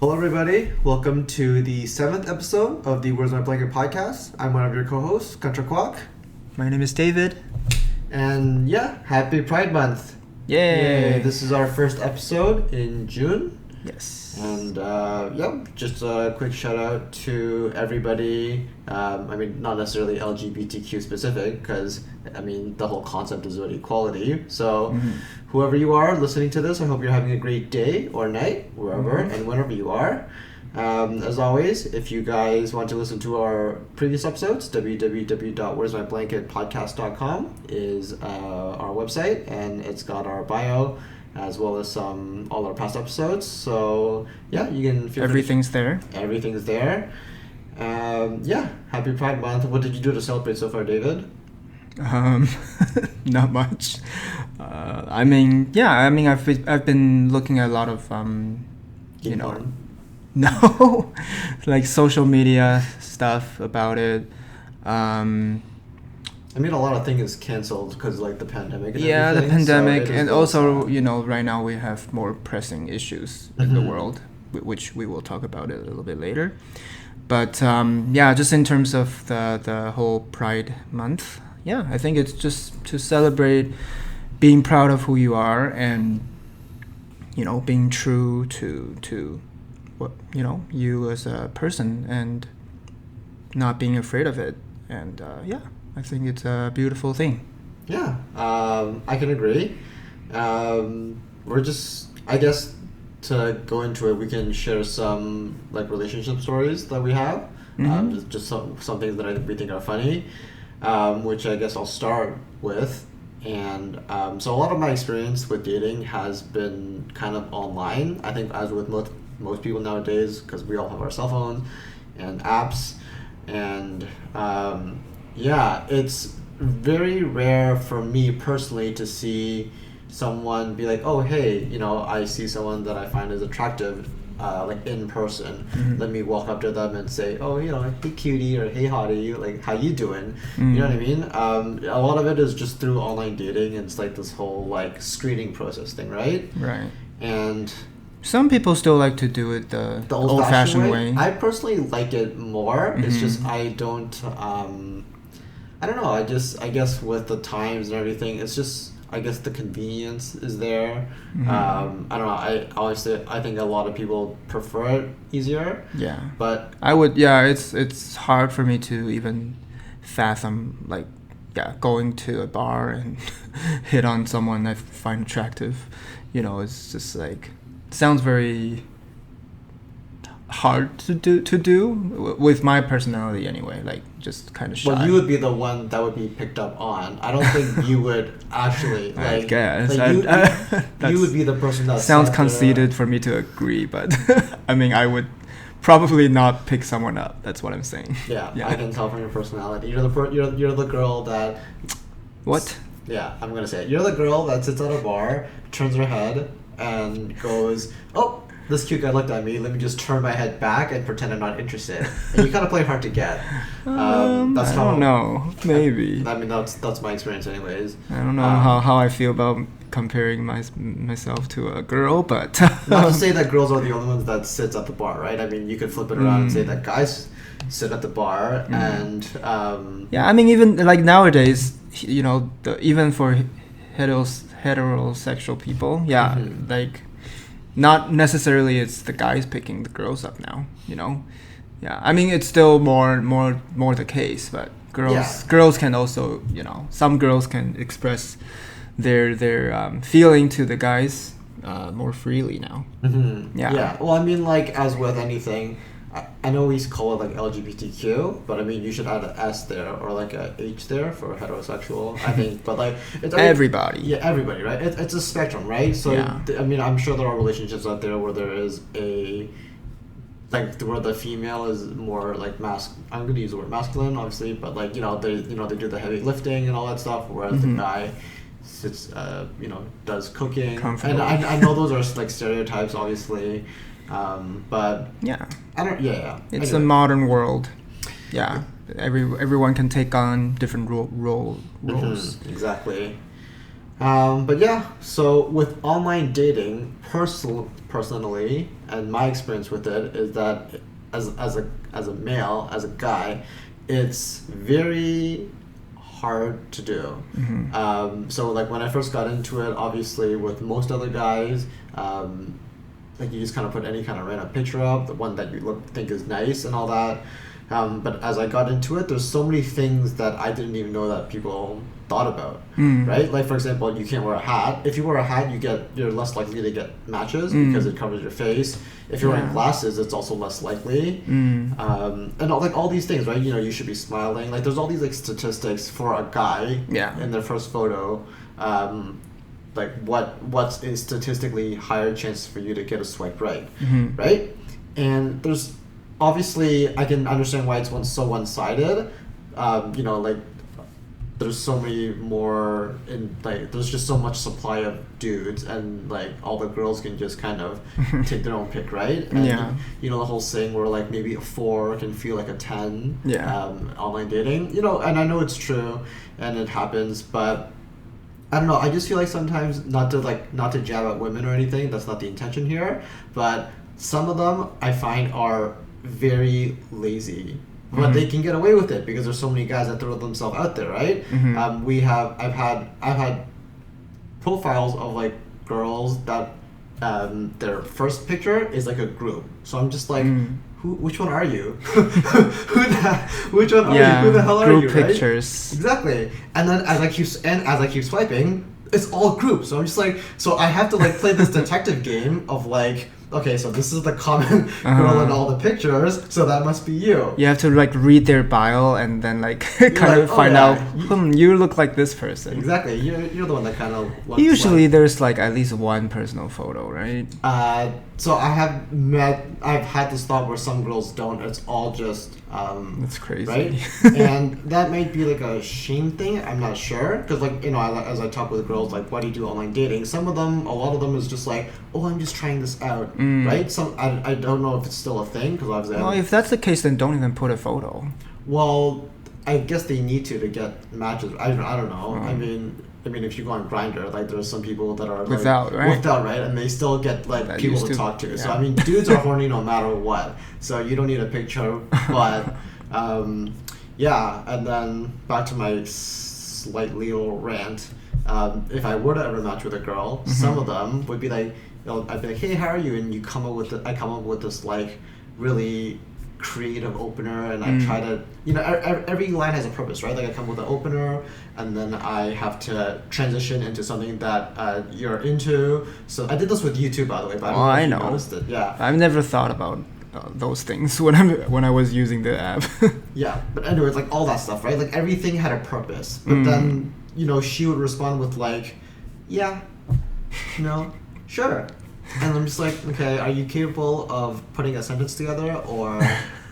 Hello, everybody. Welcome to the 7th episode of the Where's My Blanket podcast. I'm one of your co-hosts, Gunter. My name is David. And yeah, happy Pride Month. Yay! This is our first episode in June. Yes. And just a quick shout out to everybody. Not necessarily LGBTQ specific, because the whole concept is about equality. So whoever you are listening to this, I hope you're having a great day or night, wherever and whenever you are. As always, if you guys want to listen to our previous episodes, www.where'smyblanketpodcast.com is our website, and it's got our bio as well as all our past episodes. So yeah, you can feel Everything's there. Everything's there. Happy Pride Month. What did you do to celebrate so far, David? Not much. I've been looking at a lot of Porn? No, like social media stuff about it. A lot of things canceled because like the pandemic and everything. The pandemic, so and also right now we have more pressing issues in the world, which we will talk about it a little bit later. But just in terms of the whole Pride Month, I think it's just to celebrate being proud of who you are and being true to what you as a person and not being afraid of it. And I think it's a beautiful thing. Yeah, I can agree. We're just, I guess, to go into it, we can share some like relationship stories that we have. Just some things that we think are funny, which I guess I'll start with. And so a lot of my experience with dating has been kind of online. I think as with most people nowadays, because we all have our cell phones and apps. And it's very rare for me personally to see someone be like, oh, hey, I see someone that I find is attractive, like in person. Let me walk up to them and say, oh, hey cutie, or hey hottie, like how you doing? You know what I mean? A lot of it is just through online dating, and it's like this whole like screening process thing, right? Right. And some people still like to do it the old-fashioned way. I personally like it more. It's just I don't. I don't know. I guess with the times and everything, it's just I guess the convenience is there. I don't know. I think a lot of people prefer it easier. Yeah. But I would. Yeah. It's hard for me to even fathom going to a bar and hit on someone I find attractive. It's just like. Sounds very hard to do with my personality anyway, like just kind of shy. Well, you would be the one that would be picked up on. I don't think you would actually I guess you would be the person that sounds conceited for me to agree, but I would probably not pick someone up. That's what I'm saying. Yeah. I can tell from your personality. You're the girl that what? Yeah, I'm gonna say it. You're the girl that sits at a bar, turns her head and goes, oh, this cute guy looked at me, let me just turn my head back and pretend I'm not interested. And you kind of play hard to get. That's I don't know. Maybe. That's my experience anyways. I don't know how I feel about comparing myself to a girl, but... Not to say that girls are the only ones that sits at the bar, right? You could flip it around and say that guys sit at the bar and... even like nowadays, even for heterosexual people, like not necessarily it's the guys picking the girls up now, it's still more the case, but girls can also, some girls can express their feeling to the guys more freely now. Well, as with anything, I know we call it like LGBTQ, but you should add an S there or like a H there for heterosexual, I think. But it's everybody. Yeah, everybody, right? It's a spectrum, right? So I'm sure there are relationships out there where there is where the female is more like I'm going to use the word masculine, obviously, but they do the heavy lifting and all that stuff, whereas the guy sits, does cooking. And I know those are like stereotypes, obviously. But it's a modern world. Everyone can take on different roles. Exactly. So with online dating, personally, and my experience with it is that as a male, as a guy, it's very hard to do. So like when I first got into it, obviously with most other guys, like you just kind of put any kind of random picture up, the one that you think is nice and all that. But as I got into it, there's so many things that I didn't even know that people thought about, right? Like for example, you can't wear a hat. If you wear a hat, you're less likely to get matches because it covers your face. If you're wearing glasses, it's also less likely. And all these things, right? You know, you should be smiling. Like there's all these like statistics for a guy in their first photo. Like what's a statistically higher chance for you to get a swipe right, right? And there's obviously I can understand why it's so one-sided. You know, like there's so many more there's just so much supply of dudes, and like all the girls can just kind of take their own pick, right? And you know the whole saying where like maybe a 4 can feel like a 10 online dating, you know, and I know it's true and it happens, but I don't know, I just feel like sometimes not to jab at women or anything, that's not the intention here, but some of them I find are very lazy. But they can get away with it because there's so many guys that throw themselves out there, right? I've had profiles of like girls that their first picture is like a group. So I'm just like, which one are you? Which one are you? Who the hell are you? Group pictures. Right? Exactly. And then as I keep swiping, it's all groups. So I'm just like, so I have to like play this detective game of like, okay, so this is the common girl in all the pictures, so that must be you. You have to like read their bio and then like kind of find out, you look like this person. Exactly, you're the one that kind of. Usually, there's like at least one personal photo, right? So I've had this thought where some girls don't. It's all just. That's crazy, right? And that might be like a shame thing. I'm not sure, because like you know, as I talk with girls, like why do you do online dating? A lot of them is just like, oh, I'm just trying this out, right? I don't know if it's still a thing because obviously. Well, if that's the case, then don't even put a photo. Well, I guess they need to get matches. I don't know. I mean, if you go on Grindr, like there's some people that are without, right, and they still get like that people to talk to. Yeah. So I mean, dudes are horny no matter what. So you don't need a picture, but yeah. And then back to my slightly little rant. If I were to ever match with a girl, some of them would be like, I'd be like, hey, how are you? And I come up with this like really creative opener, and I try to, you know, every line has a purpose, right? Like I come with an opener, and then I have to transition into something that you're into. So I did this with you too, by the way. But I know. Noticed it. Yeah. I've never thought about those things when I was using the app. Yeah, but anyways, like all that stuff, right? Like everything had a purpose, but then you know she would respond with like, yeah, you know, sure. And I'm just like, okay, are you capable of putting a sentence together, or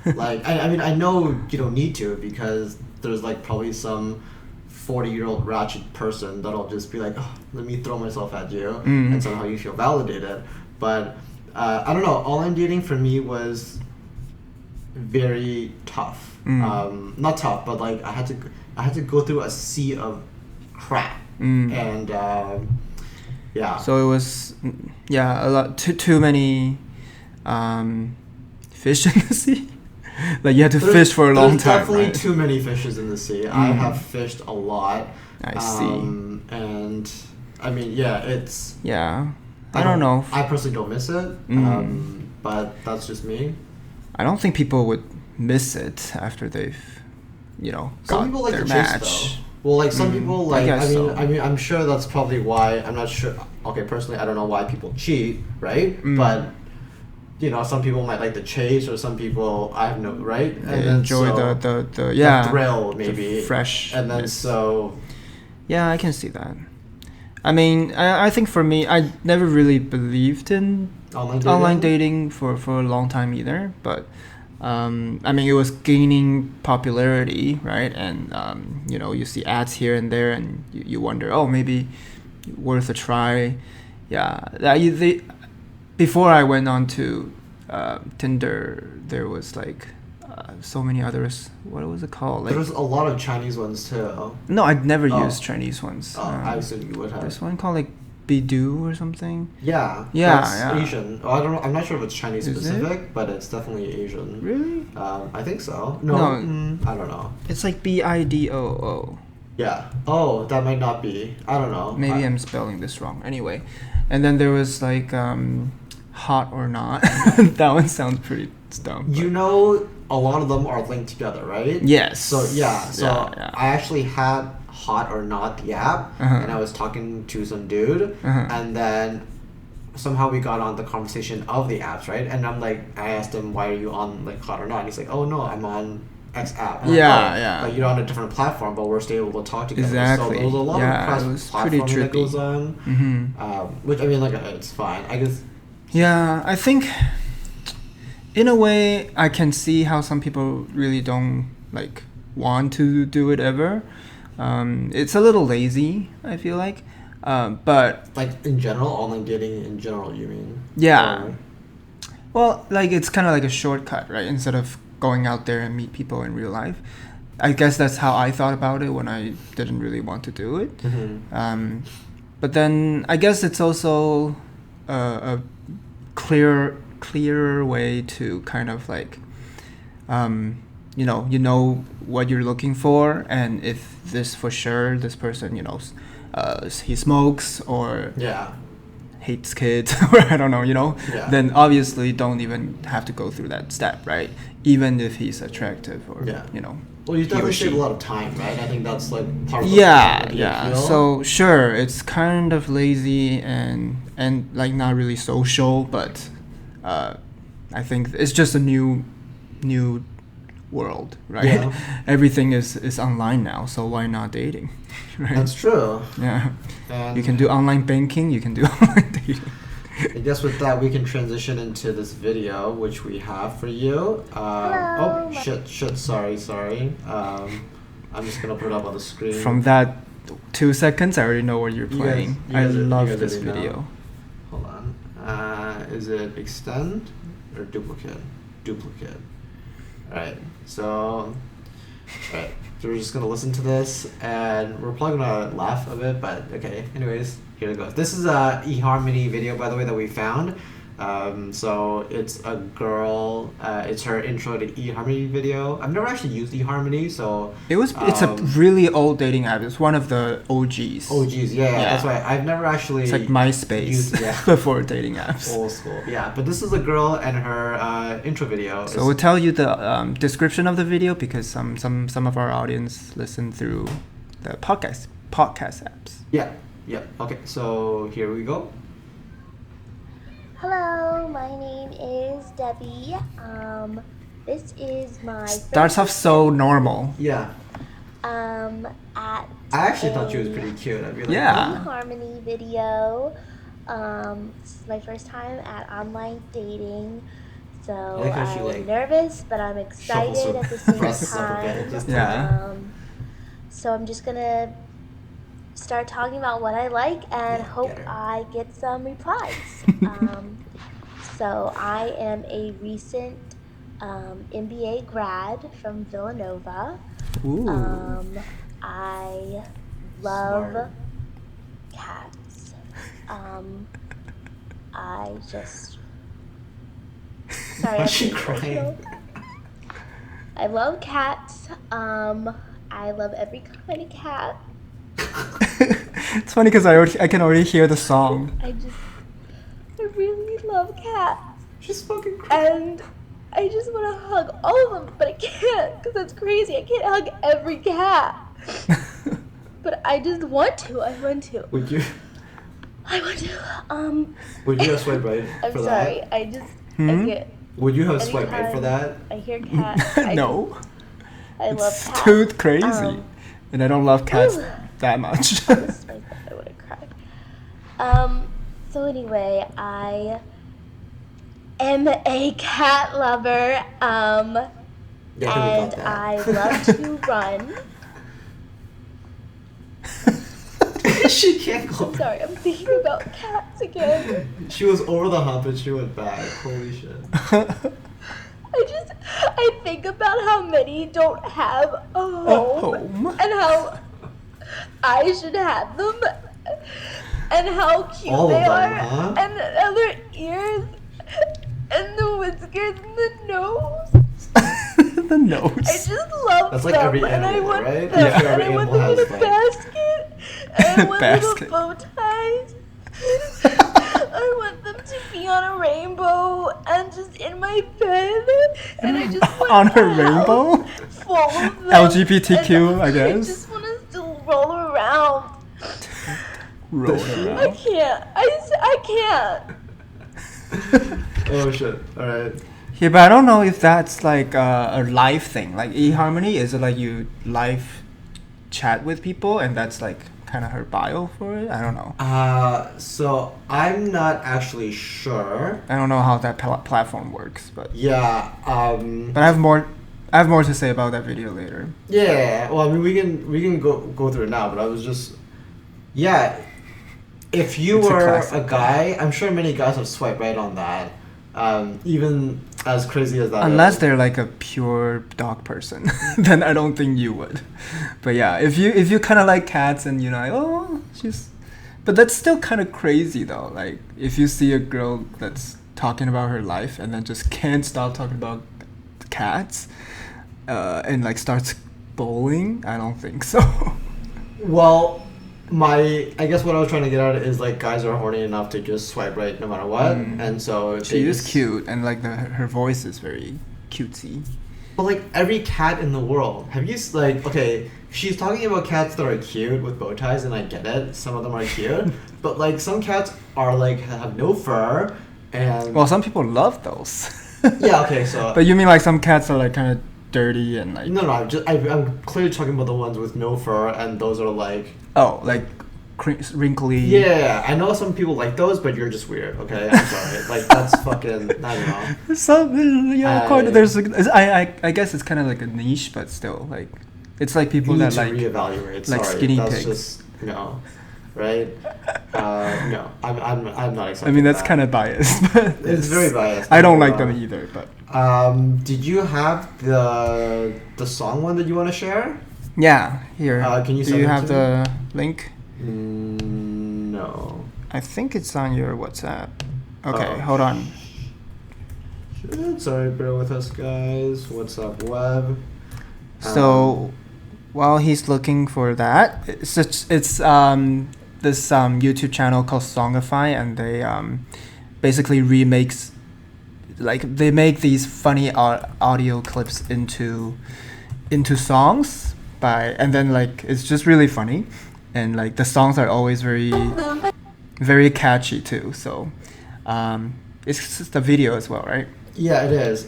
like I mean I know you don't need to, because there's like probably some 40-year-old ratchet person that'll just be like, oh, let me throw myself at you, and somehow you feel validated. But I don't know, online dating for me was very tough. Not tough, but like I had to go through a sea of crap, and yeah. So it was, a lot too many fish in the sea. Like you had to fish for a long time. There's definitely right? too many fishes in the sea. I have fished a lot. I see. And I mean, yeah, it's. Yeah, I don't know. I personally don't miss it. But that's just me. I don't think people would miss it after they've, you know, some people like their to match. Chase, though. Well, like some people like. I mean, I'm sure that's probably why. I'm not sure. Okay, personally, I don't know why people cheat, right? But you know, some people might like the chase, or some people I have no right. And they enjoy the thrill, maybe the fresh. And then so. Yeah, I can see that. I mean, I think for me, I never really believed in online dating for a long time either, but. I mean, it was gaining popularity, right? And you know, you see ads here and there, and you wonder, oh, maybe worth a try. Yeah, before I went on to Tinder, there was like so many others. What was it called? Like, there was a lot of Chinese ones too. No, I'd never used Chinese ones. I assume you would have. There's one called like Baidu or something. Yeah. Yeah, That's yeah. Asian. Oh, I don't know. I'm not sure if it's Chinese Is specific, but it's definitely Asian. Really? I think so. No, I don't know. It's like BIDOO. Yeah. Oh, that might not be. I don't know. Maybe I'm spelling this wrong. Anyway, and then there was like hot or not. That one sounds pretty dumb. You know, a lot of them are linked together, right? Yes. So yeah. So yeah. I actually had Hot or Not the app, and I was talking to some dude, and then somehow we got on the conversation of the apps, right? And I'm like, I asked him, why are you on like Hot or Not? And he's like, oh no, I'm on X app. And Yeah. Like you're on a different platform, but we're still able to talk together. Exactly. So there's a lot of was pretty cross-platforming that goes trippy. on, which I mean, like it's fine. I guess. Yeah, I think in a way I can see how some people really don't like want to do it ever. It's a little lazy, I feel like. But like in general, online dating in general, you mean? Yeah. Or, well, like it's kind of like a shortcut, right? Instead of going out there and meet people in real life. I guess that's how I thought about it when I didn't really want to do it. But then I guess it's also a clearer way to kind of like, you know what you're looking for, and if this person, he smokes or hates kids or I don't know, then obviously don't even have to go through that step, right? Even if he's attractive or Well, you definitely save a lot of time, right? I think that's like part of the appeal. So sure, it's kind of lazy and like not really social, but I think it's just a new world, right? Yeah. Everything is online now, so why not dating? Right? That's true. Yeah. And you can do online banking, you can do online dating. I guess with that we can transition into this video which we have for you. Hello. Oh shit, sorry. I'm just gonna put it up on the screen. From that 2 seconds I already know what you're playing. I love this video. Know. Hold on. Is it extend or duplicate? Duplicate. Alright, so we're just gonna listen to this and we're probably gonna laugh a bit, but okay, anyways, here it goes. This is a eHarmony video, by the way, that we found. So it's a girl, it's her intro to eHarmony video. I've never actually used eHarmony, so it's a really old dating app. It's one of the OGs. Yeah. That's why I've never actually it's like MySpace used, before dating apps. Old school. Yeah, but this is a girl and her intro video. So we'll tell you the description of the video because some of our audience listen through the podcast apps. Yeah. Okay, so here we go. Hello, my name is Debbie. This is my starts off so normal. Yeah. I actually thought she was pretty cute. I'd be like, eHarmony video. This is my first time at online dating, so I'm nervous, but I'm excited at the same time. So I'm just gonna start talking about what I like and hope I get some replies. So I am a recent MBA grad from Villanova. I love cats. I just... Sorry, Why's she crying? I love cats. I love every kind of cat. It's funny because I can already hear the song. I really love cats. She's fucking crying. And I just want to hug all of them, but I can't because that's crazy. I can't hug every cat. But I just want to. Would you? I want to. Would you have swiped right I'm for sorry. that? I get. Would you have swiped right for that? I hear cats. No. I love cats. It's too crazy. And I don't love cats that much. I would have cried. So anyway, I am a cat lover. And I love to run. She can't go. I'm sorry, I'm thinking about cats again. She was over the hump and she went back. Holy shit. I think about how many don't have a home. And how I should have them. and how cute All they of them, are, huh? and the other ears, and the whiskers, and the nose. The nose. I just love That's them, like every and I animal, want right? them, Yeah. and I want them in a basket, and I want Basket. little bow ties. I want them to be on a rainbow and just in my bed, and I just want On a a house rainbow? full of them. LGBTQ, and I I guess. just want us to roll around. Roll I around. can't. I can't. Oh shit! All right. Yeah, but I don't know if that's like a live thing. Like eHarmony, is it like you live chat with people and that's like kind of her bio for it? I don't know. So I'm not actually sure. I don't know how that platform works, but Yeah. but I have more to say about that video later. Yeah. Well, I mean, we can go through it now, but I was just, yeah. If you It's a were classic. a guy, I'm sure many guys have swiped right on that. Even as crazy as that Unless is. they're like a pure dog person, then I don't think you would. But yeah, if you kind of like cats and like, oh, she's, but that's still kind of crazy though. Like if you see a girl that's talking about her life and then just can't stop talking about cats, and like starts bowling, I don't think so. Well, I guess what I was trying to get at is like guys are horny enough to just swipe right no matter what, and so She is cute, and like her voice is very cutesy. But like every cat in the world, have you like okay? She's talking about cats that are cute with bow ties, and I get it. Some of them are cute, but like some cats are like have no fur, and Well, some people love those. yeah, okay, so But you mean like some cats are like kind of dirty and like no, I'm clearly talking about the ones with no fur, and those are like like wrinkly. yeah. I know some people like those, but you're just weird. Okay, I'm sorry. Like that's fucking I don't know. Some I- quite, there's I guess it's kind of like a niche, but still like it's like people You need that to like reevaluate. like Sorry, skinny that's pigs. just no, right? No, I'm not accepting. I mean that's that. kind of biased, but It's very biased. I don't like them either, but Did you have the song one that you want to share? yeah, here. Can you Do send you it have to the link? No. I think it's on your WhatsApp. Okay, Oh. hold on. Shit, sorry, bear with us, guys. What's up, web? So while he's looking for that, it's this YouTube channel called Songify, and they basically remakes, like they make these funny audio clips into songs and then like it's just really funny, and like the songs are always very catchy too. So it's just a video as well, right? Yeah, it is.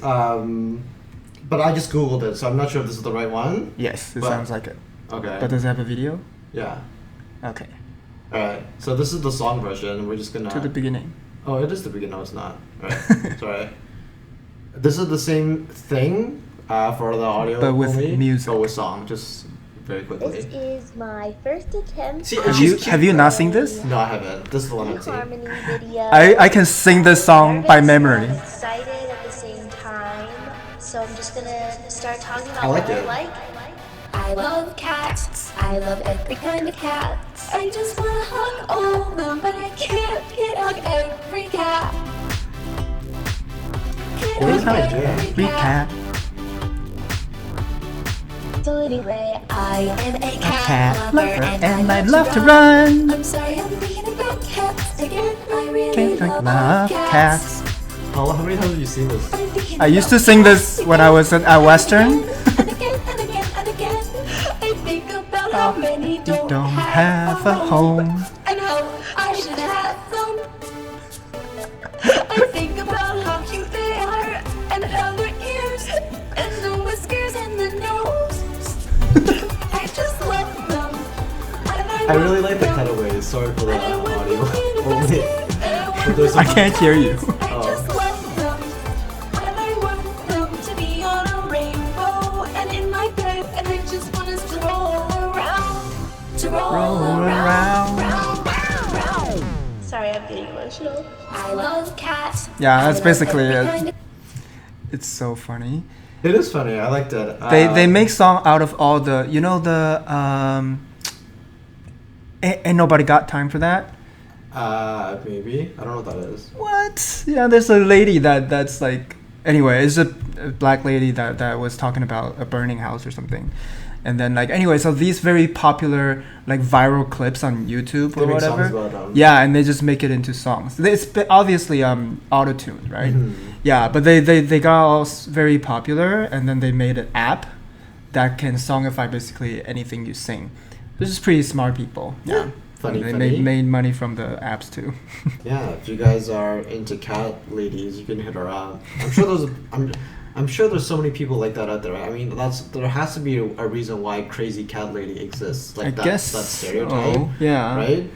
But I just googled it, so I'm not sure if this is the right one. Yes, it But- sounds like it. Okay. But does it have a video? Yeah. Okay. All right. So this is the song version. We're just gonna. To the beginning. Oh, it is the beginning. No, it's not. All right. Sorry. This is the same thing for the audio, But with only, music. but with song. Just very This quickly. is my first attempt. See, at she's Have you not seen this? No, I haven't. This is the one I've seen. harmony video. I can sing this song by memory. I'm excited at the same time, so I'm just gonna start talking about I like what it. I like. I love cats. I love every kind of cat. I just wanna hug all of them, but I can't hug every cat. Can't What is hug that doing? every Recap. So anyway, I am a cat, Cat lover, lover, and and I I love to run. I'm sorry, I'm thinking about cats again. I really Can't love love cats. cats. Paula, how many times have you seen this? I'm thinking I used to about sing this cats when I was at Western. And again, and again, and again. I think about how many don't, Don't have a home. and how I should have them. I think about how cute they are, and how their ears, and the whiskers, and the nose. I just love them. And I really like the want them. cutaways. Sorry for the And I want audio. them in a Only. basket, and I want There's I can't hear you. I just love them. And I want them to be on a rainbow and in my bed, and I just want us to roll around. To roll around. Round. Sorry, I'm getting emotional. I love cats. Yeah, that's I love basically every it. kind of- It's so funny. It is funny. I liked it. They make song out of all the Ain't Nobody Got Time for That. Maybe. I don't know what that is. What? Yeah, there's a lady that's like... Anyway, it's a black lady that was talking about a burning house or something. And then like anyway, so these very popular like viral clips on YouTube or whatever. Yeah, and they just make it into songs. It's obviously auto-tuned, right? Mm-hmm. Yeah, but they got all very popular, and then they made an app that can songify basically anything you sing. This is pretty smart people. Yeah. Funny. Made money from the apps too. Yeah, if you guys are into cat ladies, you can hit her up. I'm sure there's so many people like that out there. I mean, there has to be a reason why crazy cat lady exists. Like that stereotype. So, yeah. Right.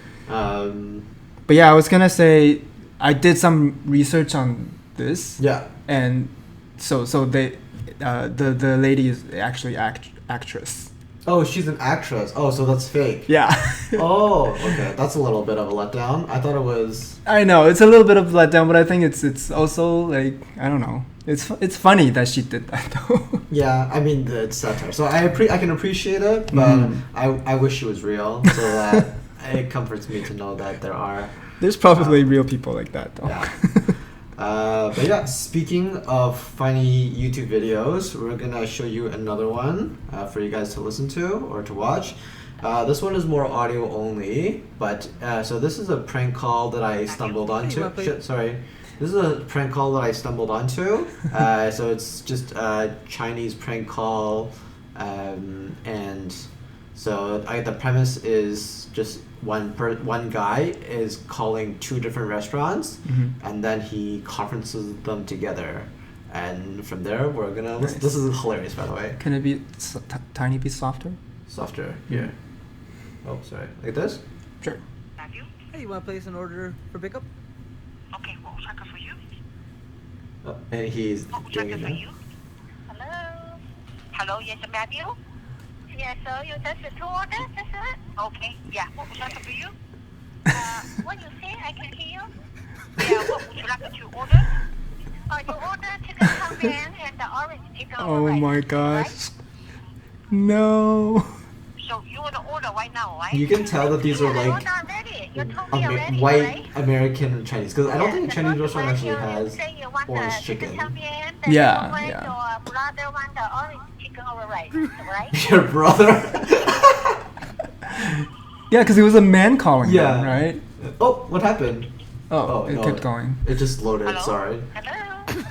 But yeah, I was gonna say I did some research on this. Yeah. And so they, the lady is actually actress. Oh, she's an actress. Oh, so that's fake. Yeah. Oh, okay. That's a little bit of a letdown. I thought it was... I know, it's a little bit of a letdown, but I think it's also, like, I don't know. It's funny that she did that, though. Yeah, I mean, it's satire. So I can appreciate it, but I wish she was real, so that it comforts me to know that there's probably real people like that, though. Yeah. But yeah, speaking of funny YouTube videos, we're gonna show you another one for you guys to listen to or to watch. This one is more audio only, but so this is a prank call that I stumbled onto. This is a prank call that I stumbled onto. So it's just a Chinese prank call, and so the premise is just one guy is calling two different restaurants, and then he conferences them together, and from there we're gonna listen. This is hilarious, by the way. Can it be tiny bit softer? Softer, yeah. Oh, sorry. Like this? Sure. Matthew? Hey, you want to place an order for pickup? Okay, what would I go for you? Oh, and he's doing it now. Hello? Hello, yes, Matthew? Yeah, so you just two orders, that's it? Okay, yeah. What would you like for you? What you say? I can hear you. Yeah, what would you like to order? You order chicken chow mein and the orange chicken. Oh my gosh. Right? No. So you want to order right now, right? You can tell that these are like white American and Chinese, because I don't think a Chinese restaurant actually has orange chicken. Yeah. Your brother want the orange chicken over rice, right? Your brother? Yeah, because it was a man calling them, right? Oh, what happened? Oh, it kept going. It just loaded. Hello? Sorry. Hello?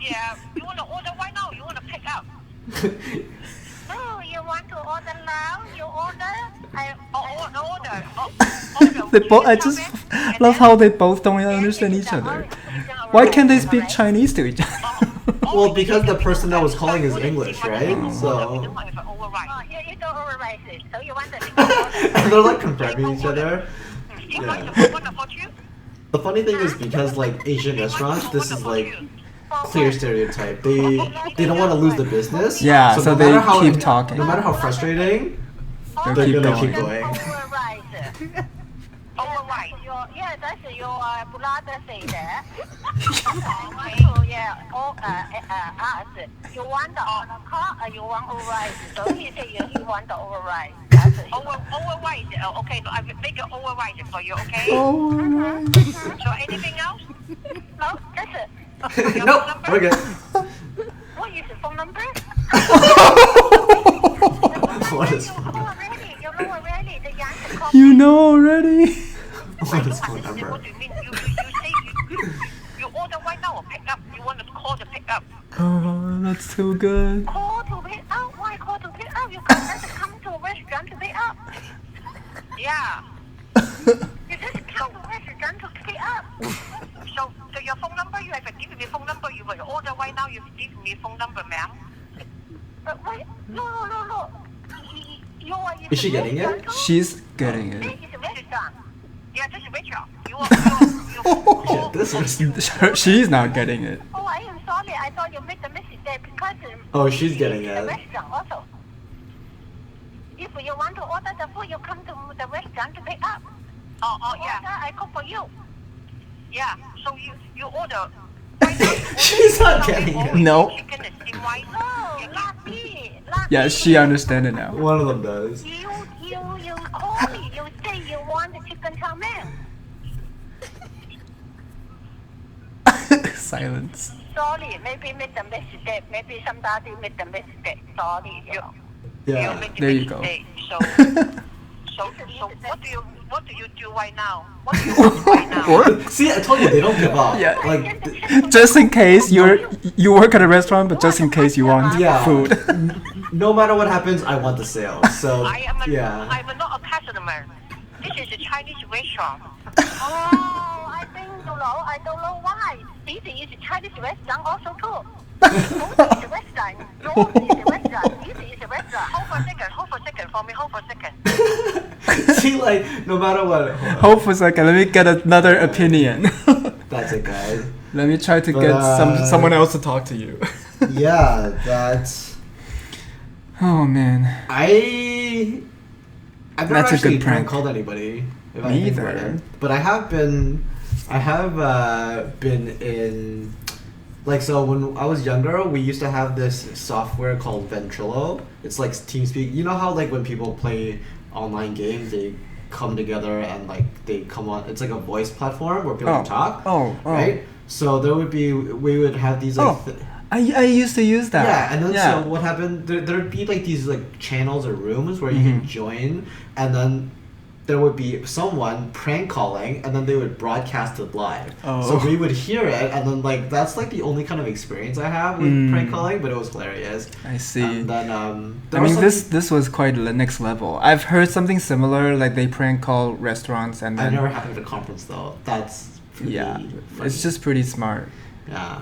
Yeah, you want to order right now? You want to pick up? No, you want to order now? You order? Order. They both. I just love how they both don't understand each other. Why can't they speak Chinese to each other? Well, because the person that was calling is English, right? So. You don't override it. So you want to and they're like confirming each other. Yeah. The funny thing is, because like Asian restaurants, this is like clear stereotype. They don't want to lose the business. Yeah, so they keep talking. No matter how frustrating, they're gonna keep going. Override. Yeah, that's your brother say that. Yeah, us. You want the car or you want override? So he say you want the override. Override. Okay, so I will make an override for you. Okay. Override. So anything else? No, that's it. Nope, we're good. What is the phone number? What is You know already. What is phone number? What do you mean? You order right now or pick up? You want to call to pick up? Oh, that's too good. Call to pick up? Why call to pick up? You can't just come to a restaurant to pick up. Yeah. You just come to a restaurant to pick up. So your phone number, you have to give me phone number. You will order right now. You give me phone number, ma'am. But wait, no. Is she getting it? She's getting it. Yeah, this is Rachel. Yeah, this is... She's not getting it. Oh, I am sorry. I thought you made the mistake there because... Oh, she's getting it. The restaurant also. If you want to order the food, you come to the restaurant to pick up. Oh, yeah. I cook for you. Yeah, so you order... She's not getting it. No. Chicken is steamed white. No, not me. Yeah, she understands it now. One of them does. You call me. You say you want the chicken chow mein. Silence. Sorry, maybe make the mistake. Maybe somebody made the mistake. Sorry, you Yeah. made the There you go. mistake. So what do you do right now? What do you want right now? What? See, I told you they don't give up. Yeah. Like, Just in case you work at a restaurant, but just in case you want Yeah. food. no matter what happens, I want the sale. So I'm yeah. not a customer. This is a Chinese restaurant. Oh, I don't know why. This is a Chinese restaurant also too. Yours is a restaurant. Yours is a restaurant. This is a restaurant. Hold for a second for me. Hold for a second. See, like, no matter what. Hold for a second. Let me get another opinion. That's it, guys. Let me try to But, get someone else to talk to you. Yeah, that's. Oh man. I've never That's a actually good prank. called anybody. If I Me think about either. it. But I have been in. Like, so when I was younger, we used to have this software called Ventrilo. It's like TeamSpeak. You know how, like, when people play online games, they come together and, like, they come on. It's like a voice platform where people can talk. Oh. Right? So we would have these, like... I used to use that. Yeah, and then so what happened, there'd be, like, these, like, channels or rooms where you can join, and then there would be someone prank calling, and then they would broadcast it live. Oh. So we would hear it, and then, like, that's, like, the only kind of experience I have with prank calling, but it was hilarious. I see. And then, I mean, this was quite the next level. I've heard something similar, like they prank call restaurants, and I then never happened at a conference, though. That's pretty funny. it's just pretty smart. Yeah.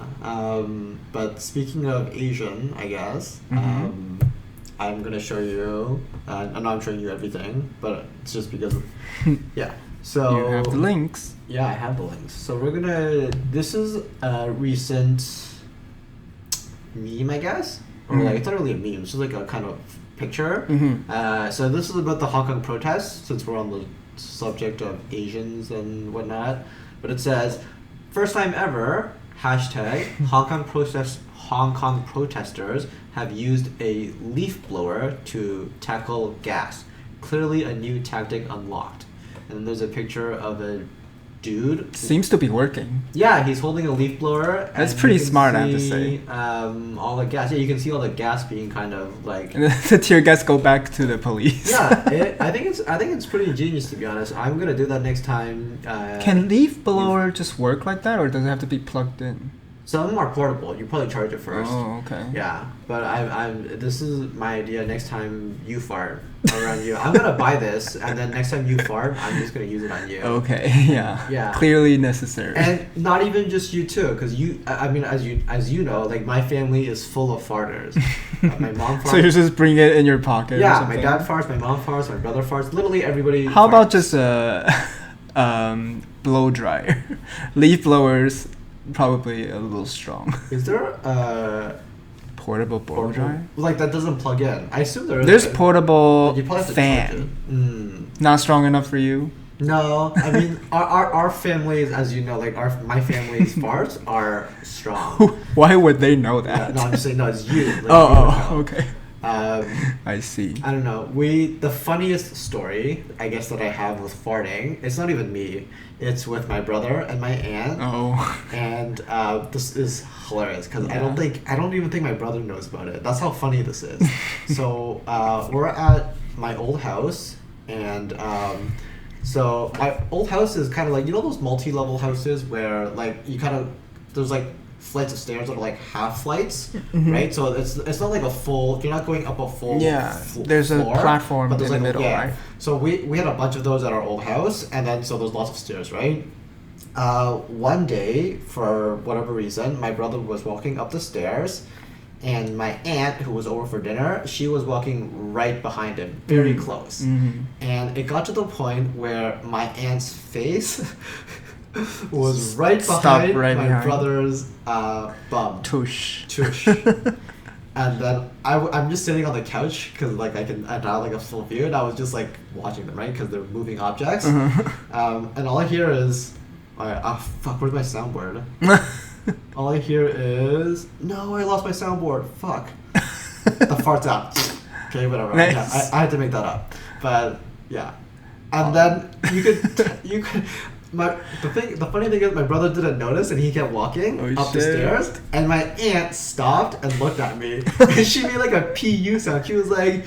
But speaking of Asian, I guess, I'm going to show you, and I'm showing you everything, but it's just because, yeah. So You have the links. Yeah, I have the links. So this is a recent meme, I guess? Or like, it's not really a meme, it's just like a kind of picture. So this is about the Hong Kong protests, since we're on the subject of Asians and whatnot. But it says, first time ever, hashtag Hong Kong protesters have used a leaf blower to tackle gas. Clearly a new tactic unlocked. And then there's a picture of a dude. Seems to be working. Yeah, he's holding a leaf blower. That's and pretty you can smart, I have to see, say. all the gas. Yeah, you can see all the gas being kind of like. And the tear gas go back to the police. Yeah, I think it's pretty ingenious, to be honest. I'm gonna do that next time. Can leaf blower just work like that, or does it have to be plugged in? Some of them are portable. You probably charge it first. Oh, okay. Yeah, but this is my idea. Next time you fart around you, I'm gonna buy this, and then next time you fart, I'm just gonna use it on you. Okay. Yeah. Yeah. Clearly necessary. And not even just you too, because I mean, as you know, like my family is full of farters. My mom farts. So you just bring it in your pocket. or Yeah, something? my dad farts, my mom farts, my brother farts. Literally everybody. How about farts. just a blow dryer? Leaf blowers probably a little strong. Is there a Portable blow dryer? like that doesn't plug in? I assume there is. There's right? portable You probably have to charge it. fan. Not strong enough for you? No, I mean our families, as you know, like my family's farts are strong. Why would they know Yeah, that? no, I'm just saying, no, it's you. Like, Oh, you know. okay. I see. I don't know. The funniest story, I guess, that I have with farting, it's not even me. It's with my brother and my aunt. Oh. And this is hilarious because Yeah. I don't even think my brother knows about it. That's how funny this is. So we're at my old house, and so my old house is kind of like, you know those multi-level houses where like you kind of there's like flights of stairs that are like half flights, right? So it's not like a full. You're not going up a full. Yeah, there's a floor, platform but there's in the like middle, right? So we had a bunch of those at our old house, and then so there's lots of stairs, right? One day, for whatever reason, my brother was walking up the stairs, and my aunt, who was over for dinner, she was walking right behind him, very close. And it got to the point where my aunt's face was right behind my brother's bum. Tush. And then I'm just sitting on the couch because like I had like a full view, and I was just like watching them, right? Because they're moving objects. And all I hear is, fuck, where's my soundboard? All I hear is, no, I lost my soundboard. Fuck. The fart's out. Okay, whatever. Nice. Yeah, I had to make that up, but yeah. And then you could the funny thing is my brother didn't notice and he kept walking up the stairs and my aunt stopped and looked at me and she made like a PU sound. She was like,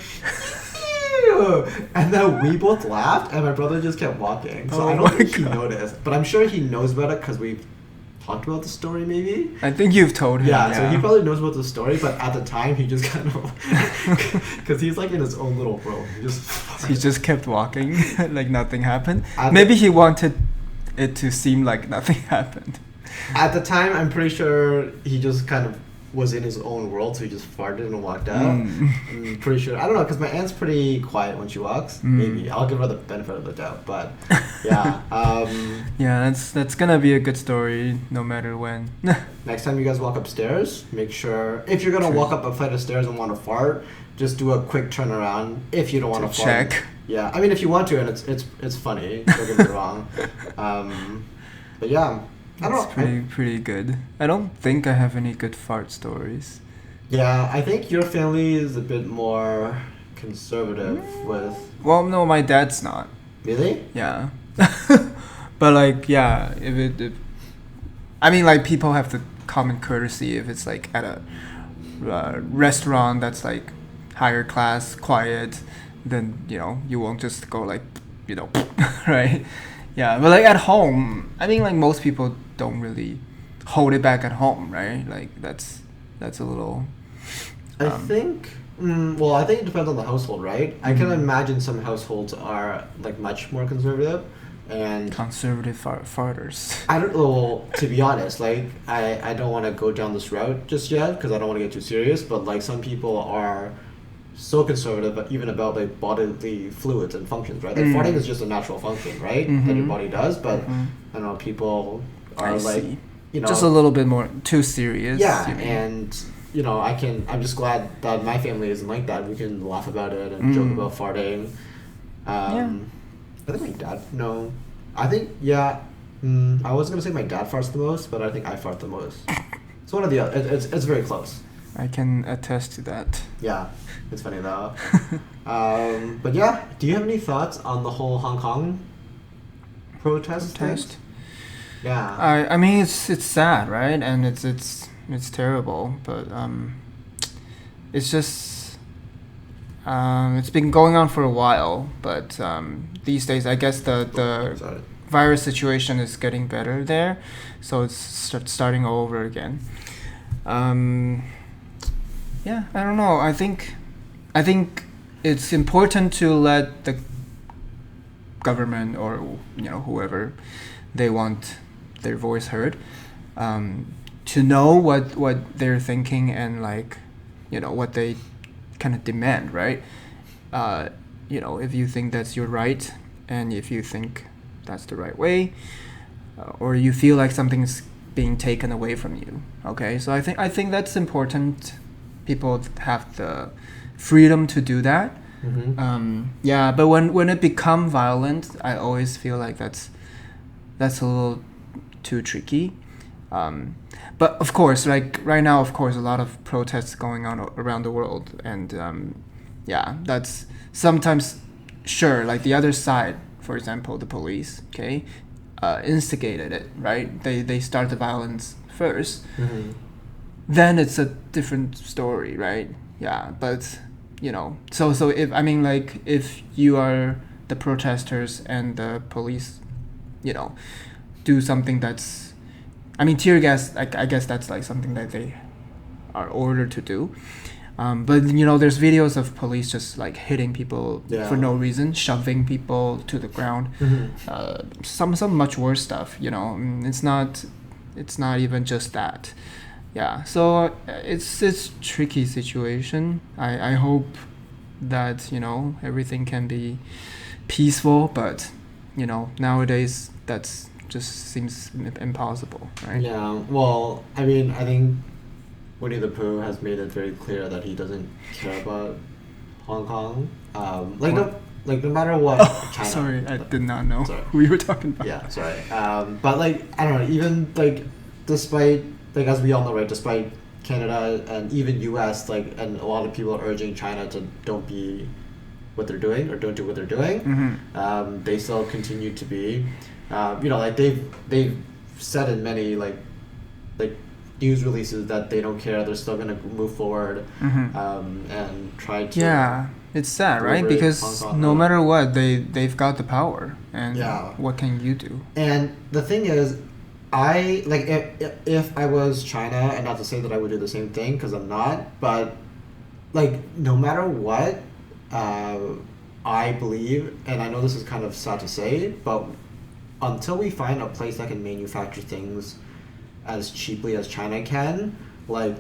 ew! And then we both laughed and my brother just kept walking. So I don't think he noticed, but I'm sure he knows about it because we've talked about the story maybe. I think you've told him. Yeah, so he probably knows about the story, but at the time he just kind of, because he's like in his own little world. He just kept walking like nothing happened. Maybe he wanted it to seem like nothing happened. At the time, I'm pretty sure he just kind of was in his own world, so he just farted and walked out. I'm pretty sure. I don't know, because my aunt's pretty quiet when she walks. Maybe I'll give her the benefit of the doubt, but yeah. Yeah, that's gonna be a good story no matter when. Next time you guys walk upstairs, make sure if you're gonna walk up a flight of stairs and want to fart, just do a quick turnaround. If you don't want to fart, check. Yeah, I mean if you want to, and it's funny. Don't get me wrong. But yeah. I don't know. Pretty good. I don't think I have any good fart stories. Yeah, I think your family is a bit more conservative with... Well, no, my dad's not. Really? Yeah. But like, yeah, if I mean, like, people have the common courtesy if it's like at a restaurant that's like higher class, quiet, then, you know, you won't just go like, you know, right? Yeah, but like at home, I mean, like most people don't really hold it back at home, right? Like that's a little. I think. I think it depends on the household, right? I can imagine some households are like much more conservative, and conservative farters. I don't know. Well, to be honest, like I don't want to go down this route just yet because I don't want to get too serious. But like some people are so conservative, but even about like bodily fluids and functions, right? Like farting is just a natural function, right? That your body does, but I don't know, people are like, you know, just a little bit more too serious. Yeah, and you know, I'm just glad that my family isn't like that. We can laugh about it and joke about farting. I think my dad. No, I think I was gonna say my dad farts the most, but I think I fart the most. It's one of the other. It's very close. I can attest to that. Yeah, it's funny though. But yeah, do you have any thoughts on the whole Hong Kong protest? Yeah. I mean, it's sad, right? And it's terrible, but it's just it's been going on for a while. But these days, I guess the virus situation is getting better there, so it's starting all over again. Yeah, I don't know. I think it's important to let the government or, you know, whoever they want their voice heard, to know what they're thinking and, like, you know, what they kind of demand, right? You know, if you think that's your right and if you think that's the right way, or you feel like something's being taken away from you, okay? So I think that's important. People have the freedom to do that. Yeah, but when it becomes violent, I always feel like that's a little too tricky. But of course, like right now, of course, a lot of protests going on around the world, and yeah, that's sometimes sure. Like the other side, for example, the police, okay, instigated it, right? They start the violence first. Then it's a different story, right? Yeah, but you know, so if I mean, like, if you are the protesters and the police, you know, do something that's, I mean, tear gas, I guess that's like something that they are ordered to do. But you know, there's videos of police just like hitting people for no reason, shoving people to the ground. Some much worse stuff. You know, it's not even just that. Yeah, so it's tricky situation. I hope that, you know, everything can be peaceful, but you know, nowadays that's just seems impossible, right? Yeah, well, I mean, I think Winnie the Pooh has made it very clear that he doesn't care about Hong Kong. No matter what. China, sorry, I did not know sorry. who you were talking about. Yeah, sorry. But like, I don't know, even like, despite, like, as we all know, right, despite Canada and even US, like, and a lot of people are urging China to don't be what they're doing or don't do what they're doing, they still continue to be. Like they've said in many like news releases that they don't care. They're still gonna move forward and try to. Yeah, it's sad, right? Because no matter what, they've got the power, and what can you do? And the thing is, I like if I was China, and not to say that I would do the same thing because I'm not, but like no matter what, I believe, and I know this is kind of sad to say, but until we find a place that can manufacture things as cheaply as China can, we're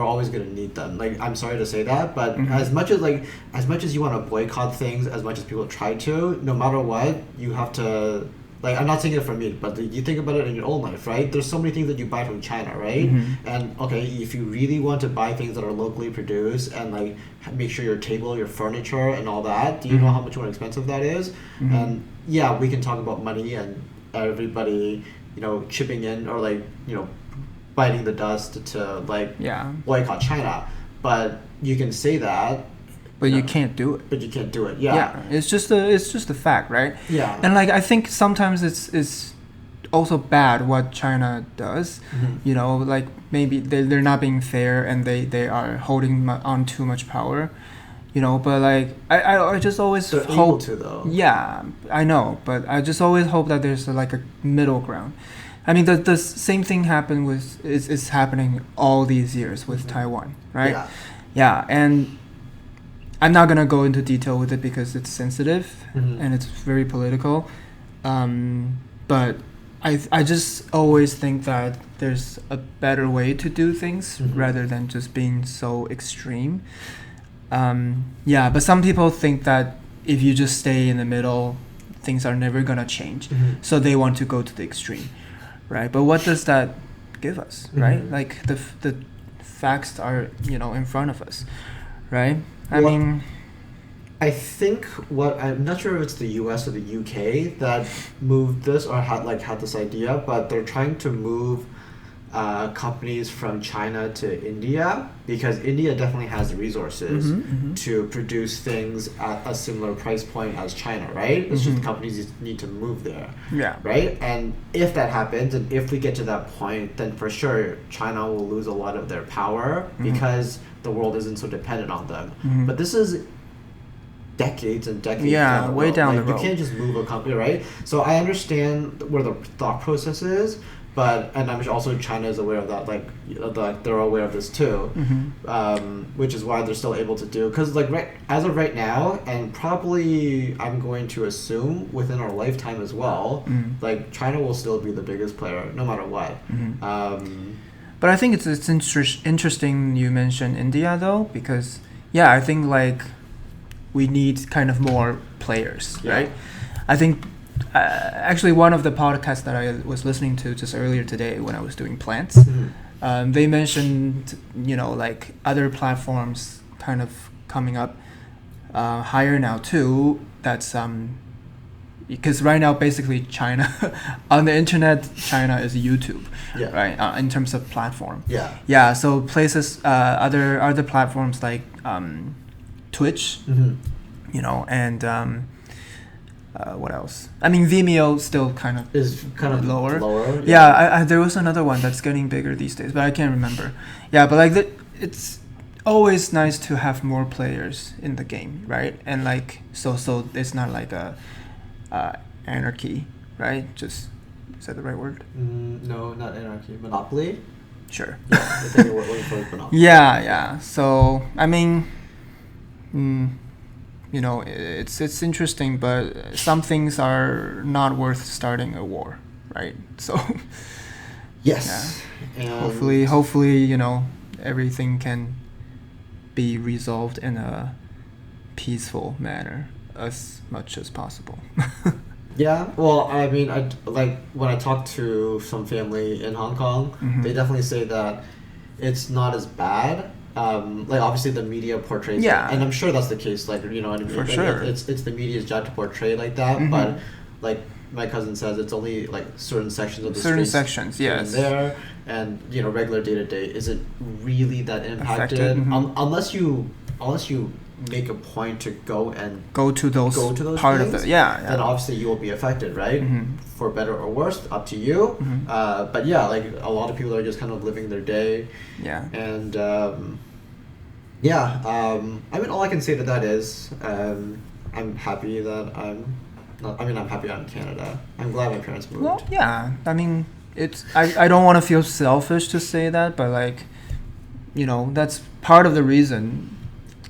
always gonna need them. Like, I'm sorry to say that, but as much as you want to boycott things, as much as people try to, no matter what, you have to. Like, I'm not saying it for me, but you think about it in your own life, right? There's so many things that you buy from China, right? And okay, if you really want to buy things that are locally produced and like make sure your table, your furniture, and all that, do you know how much more expensive that is? And yeah, we can talk about money and everybody, chipping in or like biting the dust to like boycott China, but you can say that. But you can't do it. But you can't do it. Yeah. It's just a fact, right? Yeah. And like I think sometimes it's also bad what China does. Like maybe they're not being fair and they are holding on too much power. But like I just always they're hope able to though. Yeah, I know, but I just always hope that there's like a middle ground. I mean the same thing happened is happening all these years with Taiwan, right? Yeah, and I'm not gonna go into detail with it because it's sensitive and it's very political, but I just always think that there's a better way to do things rather than just being so extreme. But some people think that if you just stay in the middle, things are never gonna change, so they want to go to the extreme, right? But what does that give us, right? Like the facts are in front of us, right? I think I'm not sure if it's the US or the UK that moved this or had this idea, but they're trying to move companies from China to India because India definitely has the resources to produce things at a similar price point as China, right? It's just companies need to move there. Yeah. Right? And if that happens and if we get to that point, then for sure China will lose a lot of their power because the world isn't so dependent on them. But this is decades and decades down the way road. Down like, the road. You can't just move a company, right? So I understand where the thought process is, and I'm also China is aware of that. Like they're aware of this too, which is why they're still able to do. Because as of right now, and probably I'm going to assume within our lifetime as well, like China will still be the biggest player no matter what. But I think it's interesting you mentioned India though, because I think like we need kind of more players, right? I think actually one of the podcasts that I was listening to just earlier today when I was doing plants, they mentioned like other platforms kind of coming up higher now too. That's because right now basically China on the internet, China is YouTube, right? In terms of platform. So places other platforms like Twitch, and what else? I mean, Vimeo still is kind of lower. I there was another one that's getting bigger these days, but I can't remember. But like it's always nice to have more players in the game, right? And like so it's not like a anarchy, right? Just is that the right word? No, not anarchy. Monopoly. Sure. I think we're looking for monopoly. So I mean, it's interesting, but some things are not worth starting a war, right? So yes, and hopefully everything can be resolved in a peaceful manner as much as possible. Well, I mean, like when I talk to some family in Hong Kong, they definitely say that it's not as bad. Like obviously the media portrays it, and I'm sure that's the case. Like for sure, it's the media's job to portray like that. But like my cousin says, it's only like certain sections of the streets and regular day to day isn't really that impacted. Unless you unless you make a point to go to those part things, of the then obviously you will be affected, right? For better or worse, up to you. But yeah, like a lot of people are just kind of living their day. Yeah. And I mean, all I can say to that is I'm happy that I'm happy I'm in Canada. I'm glad my parents moved. Well, yeah. I mean, I don't want to feel selfish to say that, but like, you know, that's part of the reason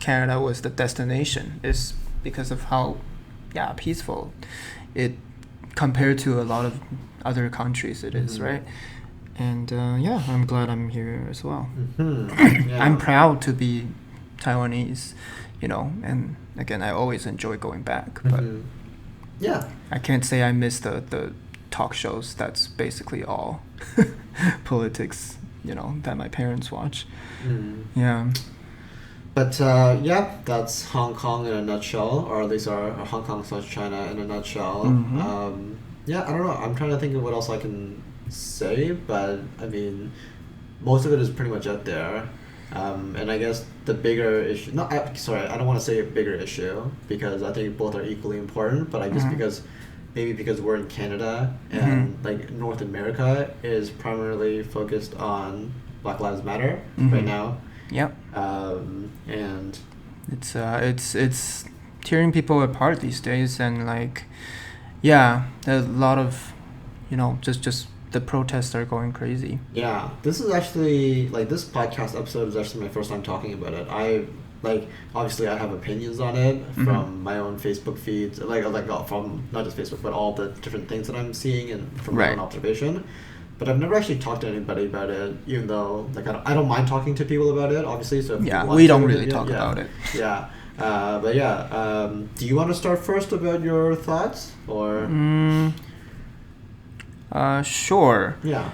Canada was the destination, is because of how peaceful it compared to a lot of other countries it is, right? And I'm glad I'm here as well. I'm proud to be Taiwanese, you know, and again, I always enjoy going back, but I can't say I miss the talk shows. That's basically all politics, you know, that my parents watch. Yeah. But that's Hong Kong in a nutshell, or at least our Hong Kong/China in a nutshell. I don't know. I'm trying to think of what else I can say, but I mean, most of it is pretty much out there. And I guess the bigger issue, I don't want to say a bigger issue, because I think both are equally important, but I guess because we're in Canada and like North America is primarily focused on Black Lives Matter right now. Yep. And it's tearing people apart these days, and like, there's a lot of, you know, just the protests are going crazy. Yeah, this is actually, like, this podcast episode is actually my first time talking about it. Obviously I have opinions on it from my own Facebook feeds, like from not just Facebook, but all the different things that I'm seeing and from my own observation. But I've never actually talked to anybody about it, even though, like, I don't mind talking to people about it, obviously. So we don't really talk about it. Yeah. Do you want to start first about your thoughts, or? Sure. Yeah.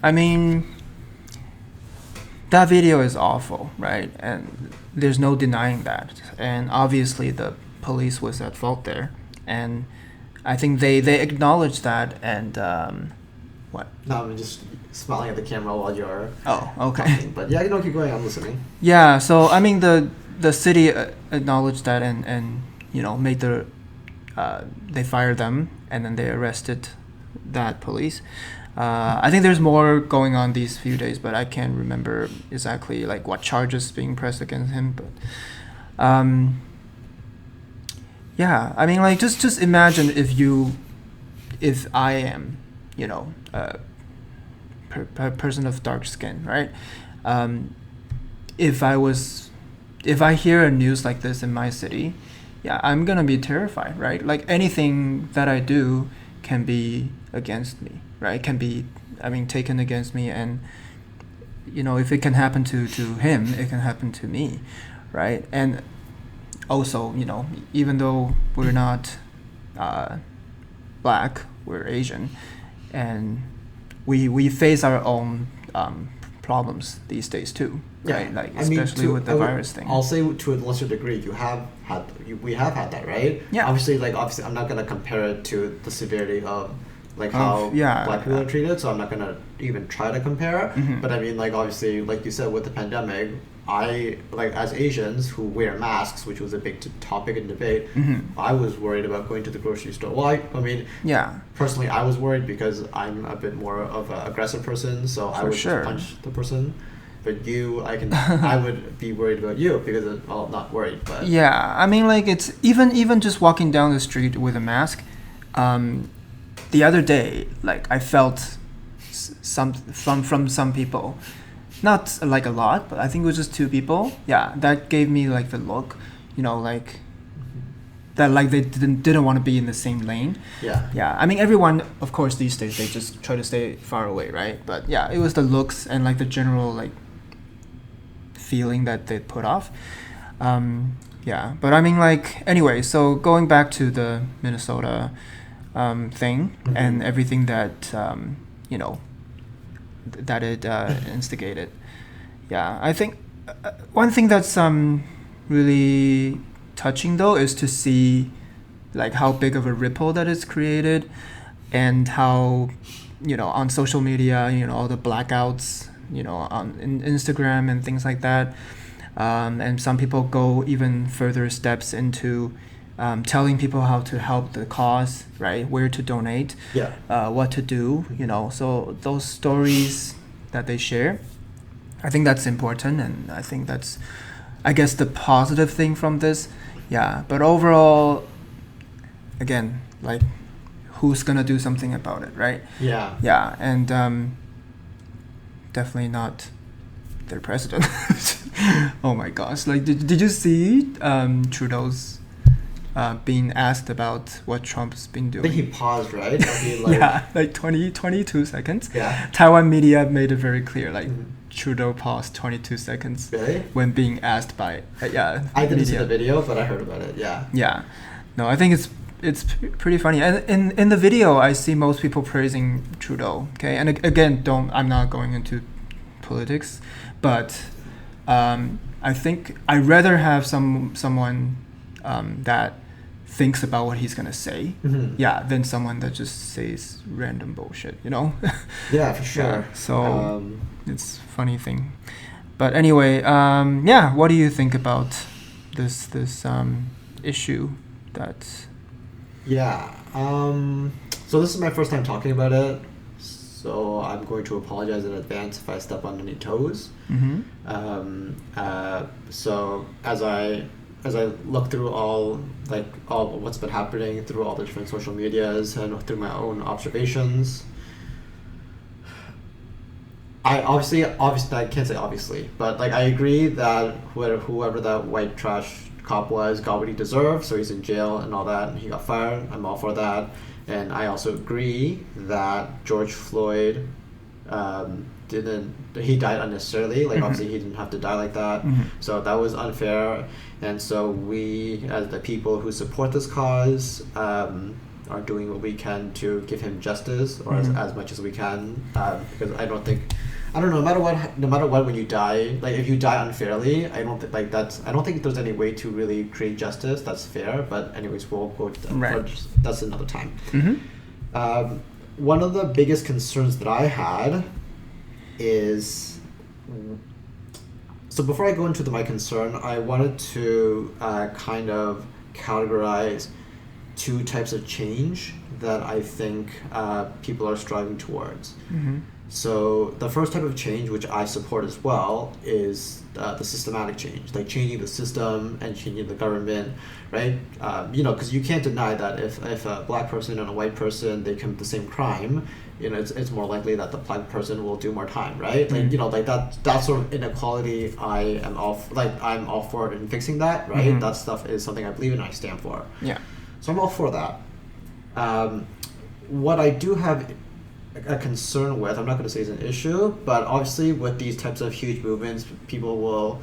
I mean, that video is awful, right? And there's no denying that. And obviously the police was at fault there. And I think they acknowledged that, and what? No, I'm just smiling at the camera while you're okay. But yeah, keep going, I'm listening. Yeah, so I mean the city acknowledged that, and you know, made they fired them, and then they arrested that police. I think there's more going on these few days, but I can't remember exactly like what charges being pressed against him. But I mean, like, just imagine if I am, you know, a person of dark skin, right? If I hear a news like this in my city, I'm gonna be terrified, right? Like, anything that I do can be against me, right? Can be, I mean, taken against me, and you know, if it can happen to him, it can happen to me, right? And also, you know, even though we're not black, we're Asian, and we face our own problems these days too, right? Like, especially with the virus thing. I'll say to a lesser degree, we have had that, right? Yeah. Obviously, I'm not gonna compare it to the severity of like how black people are treated, so I'm not gonna even try to compare. But I mean, like, obviously, like you said, with the pandemic, as Asians who wear masks, which was a big topic in debate, I was worried about going to the grocery store. Well, I mean, personally, I was worried because I'm a bit more of an aggressive person, so I would just punch the person. But I would be worried about you because not worried, but I mean, like, it's even just walking down the street with a mask. The other day, like, I felt from some people. Not like a lot, but I think it was just 2 people. Yeah, that gave me like the look, you know, like that, like they didn't want to be in the same lane. Yeah. I mean, everyone, of course, these days they just try to stay far away, right? But yeah, it was the looks and like the general like feeling that they put off. But I mean, like, anyway. So going back to the Minnesota thing and everything that you know, that it instigated. I think one thing that's really touching though is to see like how big of a ripple that is created, and how, you know, on social media, you know, all the blackouts, you know, on Instagram and things like that, And some people go even further steps into telling people how to help the cause, right? Where to donate, what to do, So those stories that they share, I think that's important, and I think that's, I guess, the positive thing from this. Yeah, but overall, again, like, who's gonna do something about it, right? Yeah, and definitely not their president. Oh my gosh, like, did you see Trudeau's being asked about what Trump's been doing? I think he paused, right? Like 22 seconds. Yeah. Taiwan media made it very clear, like, Trudeau paused 22 seconds when being asked by I didn't media. see the video, but I heard about it. Yeah. No, I think it's pretty funny. And in the video, I see most people praising Trudeau. Okay, and again, I'm not going into politics, but I think I'd rather have someone that thinks about what he's gonna say, than someone that just says random bullshit. Yeah, for sure. Yeah, so it's a funny thing. But anyway, what do you think about this issue? So this is my first time talking about it, so I'm going to apologize in advance if I step on any toes. So as I look through all what's been happening through all the different social medias and through my own observations, I can't say obviously, but like, I agree that whoever that white trash cop was got what he deserved, so he's in jail and all that, and he got fired. I'm all for that. And I also agree that George Floyd he died unnecessarily. Like, obviously he didn't have to die like that. So that was unfair. And so we, as the people who support this cause, are doing what we can to give him justice, or as much as we can, because I don't know, no matter what, when you die, like, if you die unfairly, I don't think there's any way to really create justice that's fair. But anyways, we'll go to that. That's another time. One of the biggest concerns that I had is, so before I go into my concern, I wanted to kind of categorize two types of change that I think people are striving towards. So the first type of change, which I support as well, is the systematic change, like changing the system and changing the government, right? Because you can't deny that if a black person and a white person, they commit the same crime, it's more likely that the black person will do more time, right? Like, that sort of inequality, I'm all for in fixing that, right? That stuff is something I believe in and I stand for. Yeah. So I'm all for that. What I do have a concern with, I'm not going to say it's an issue, but obviously with these types of huge movements, people will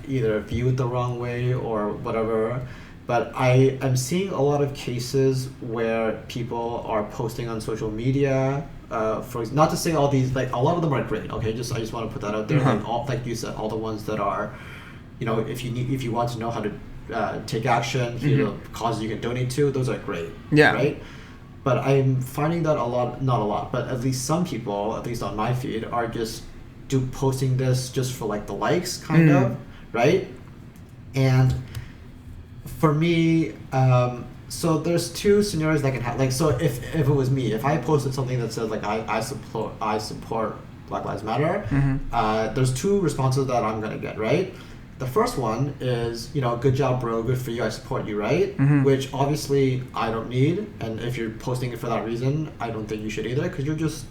either view it the wrong way or whatever. But I am seeing a lot of cases where people are posting on social media, for not to say all these, like, a lot of them are great, okay? I just want to put that out there. Like you said, all the ones that are, if you want to know how to take action, causes you can donate to, those are great. Yeah. Right? But I'm finding that not a lot, but at least some people, at least on my feed, are just posting this just for like the likes, kind of, right? And for me, so there's two scenarios that can happen. Like, so if it was me, if I posted something that says like I support Black Lives Matter, there's two responses that I'm gonna get, right? The first one is, good job, bro, good for you, I support you, right? Which obviously I don't need, and if you're posting it for that reason, I don't think you should either, because you're just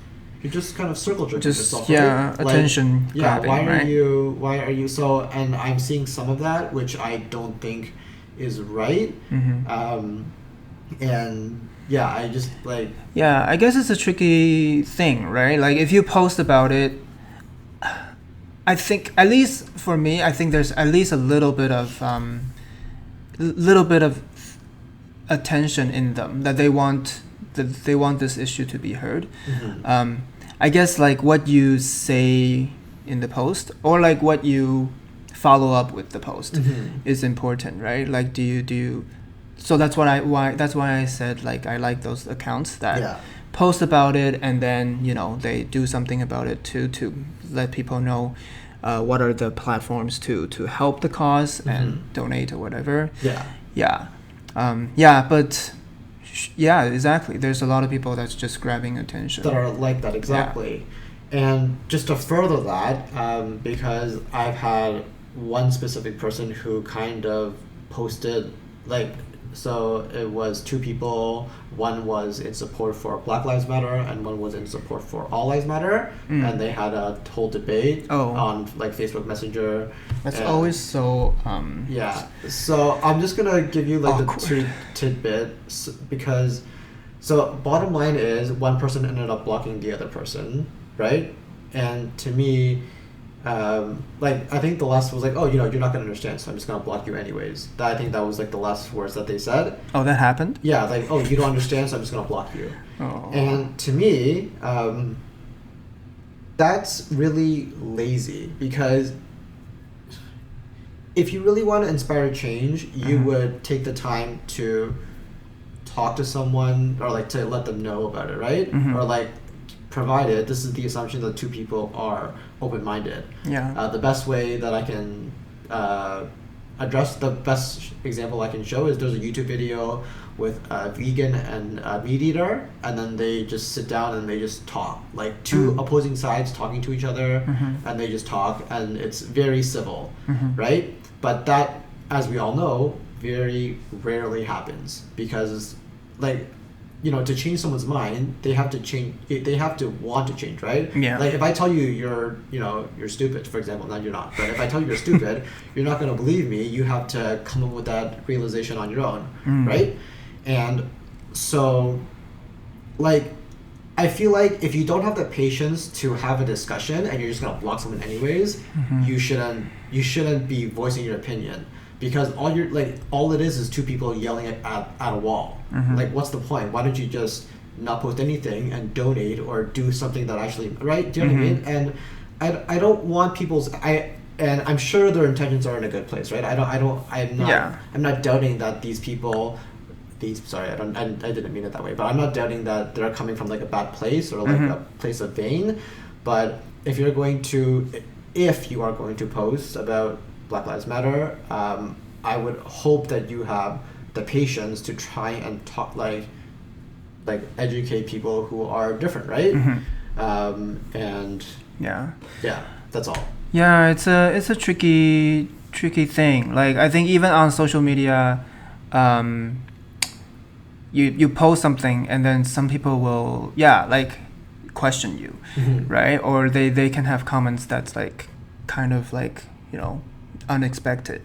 kind of circle jerking yourself. Attention grabbing, why are you so? And I'm seeing some of that, which I don't think is right. And yeah, I just like. Yeah, I guess it's a tricky thing, right? Like, if you post about it, I think, at least for me, I think there's at least a little bit of attention in them, that they want this issue to be heard. I guess, like, what you say in the post, or like what you follow up with the post, is important, right? Like, do you so that's why I said, like, I like those accounts that post about it, and then they do something about it to let people know what are the platforms to help the cause and donate or whatever. But exactly, there's a lot of people that's just grabbing attention that are like that, exactly. And just to further that, because I've had one specific person who kind of posted, like, so it was two people. One was in support for Black Lives Matter and one was in support for All Lives Matter, and they had a whole debate on like Facebook Messenger. That's always so so I'm just gonna give you like awkward. The two tidbits, because so bottom line is one person ended up blocking the other person, right? And to me, like, I think the last was like, oh, you're not gonna understand, so I'm just gonna block you anyways. I think that was like the last words that they said. Oh, that happened? Yeah, like, oh, you don't understand, so I'm just gonna block you. Oh. And to me, that's really lazy, because if you really want to inspire change, you would take the time to talk to someone, or like to let them know about it, right? Or like, provided this is the assumption that two people are open-minded. The best way that I can address, the best example I can show is there's a YouTube video with a vegan and a meat eater, and then they just sit down and they just talk, like two opposing sides talking to each other, and they just talk, and it's very civil, right? But that, as we all know, very rarely happens, because like, to change someone's mind, they have to change. They have to want to change, right? Yeah. Like if I tell you you're stupid, for example, now you're not. But if I tell you you're stupid, you're not going to believe me. You have to come up with that realization on your own, right? And so, like, I feel like if you don't have the patience to have a discussion and you're just going to block someone anyways, you shouldn't be voicing your opinion. Because all it is two people yelling at a wall. Like, what's the point? Why don't you just not post anything and donate or do something that actually, right? Do you know what I mean? And I don't want and I'm sure their intentions are in a good place, right? I'm not doubting that these people, I didn't mean it that way, but I'm not doubting that they're coming from like a bad place or like a place of vain. But if you are going to post about Black Lives Matter, I would hope that you have the patience to try and talk, like educate people who are different, right? And that's all. Yeah, it's a tricky thing. Like, I think even on social media, you post something and then some people will question you, right? Or they can have comments that's like kind of like, unexpected.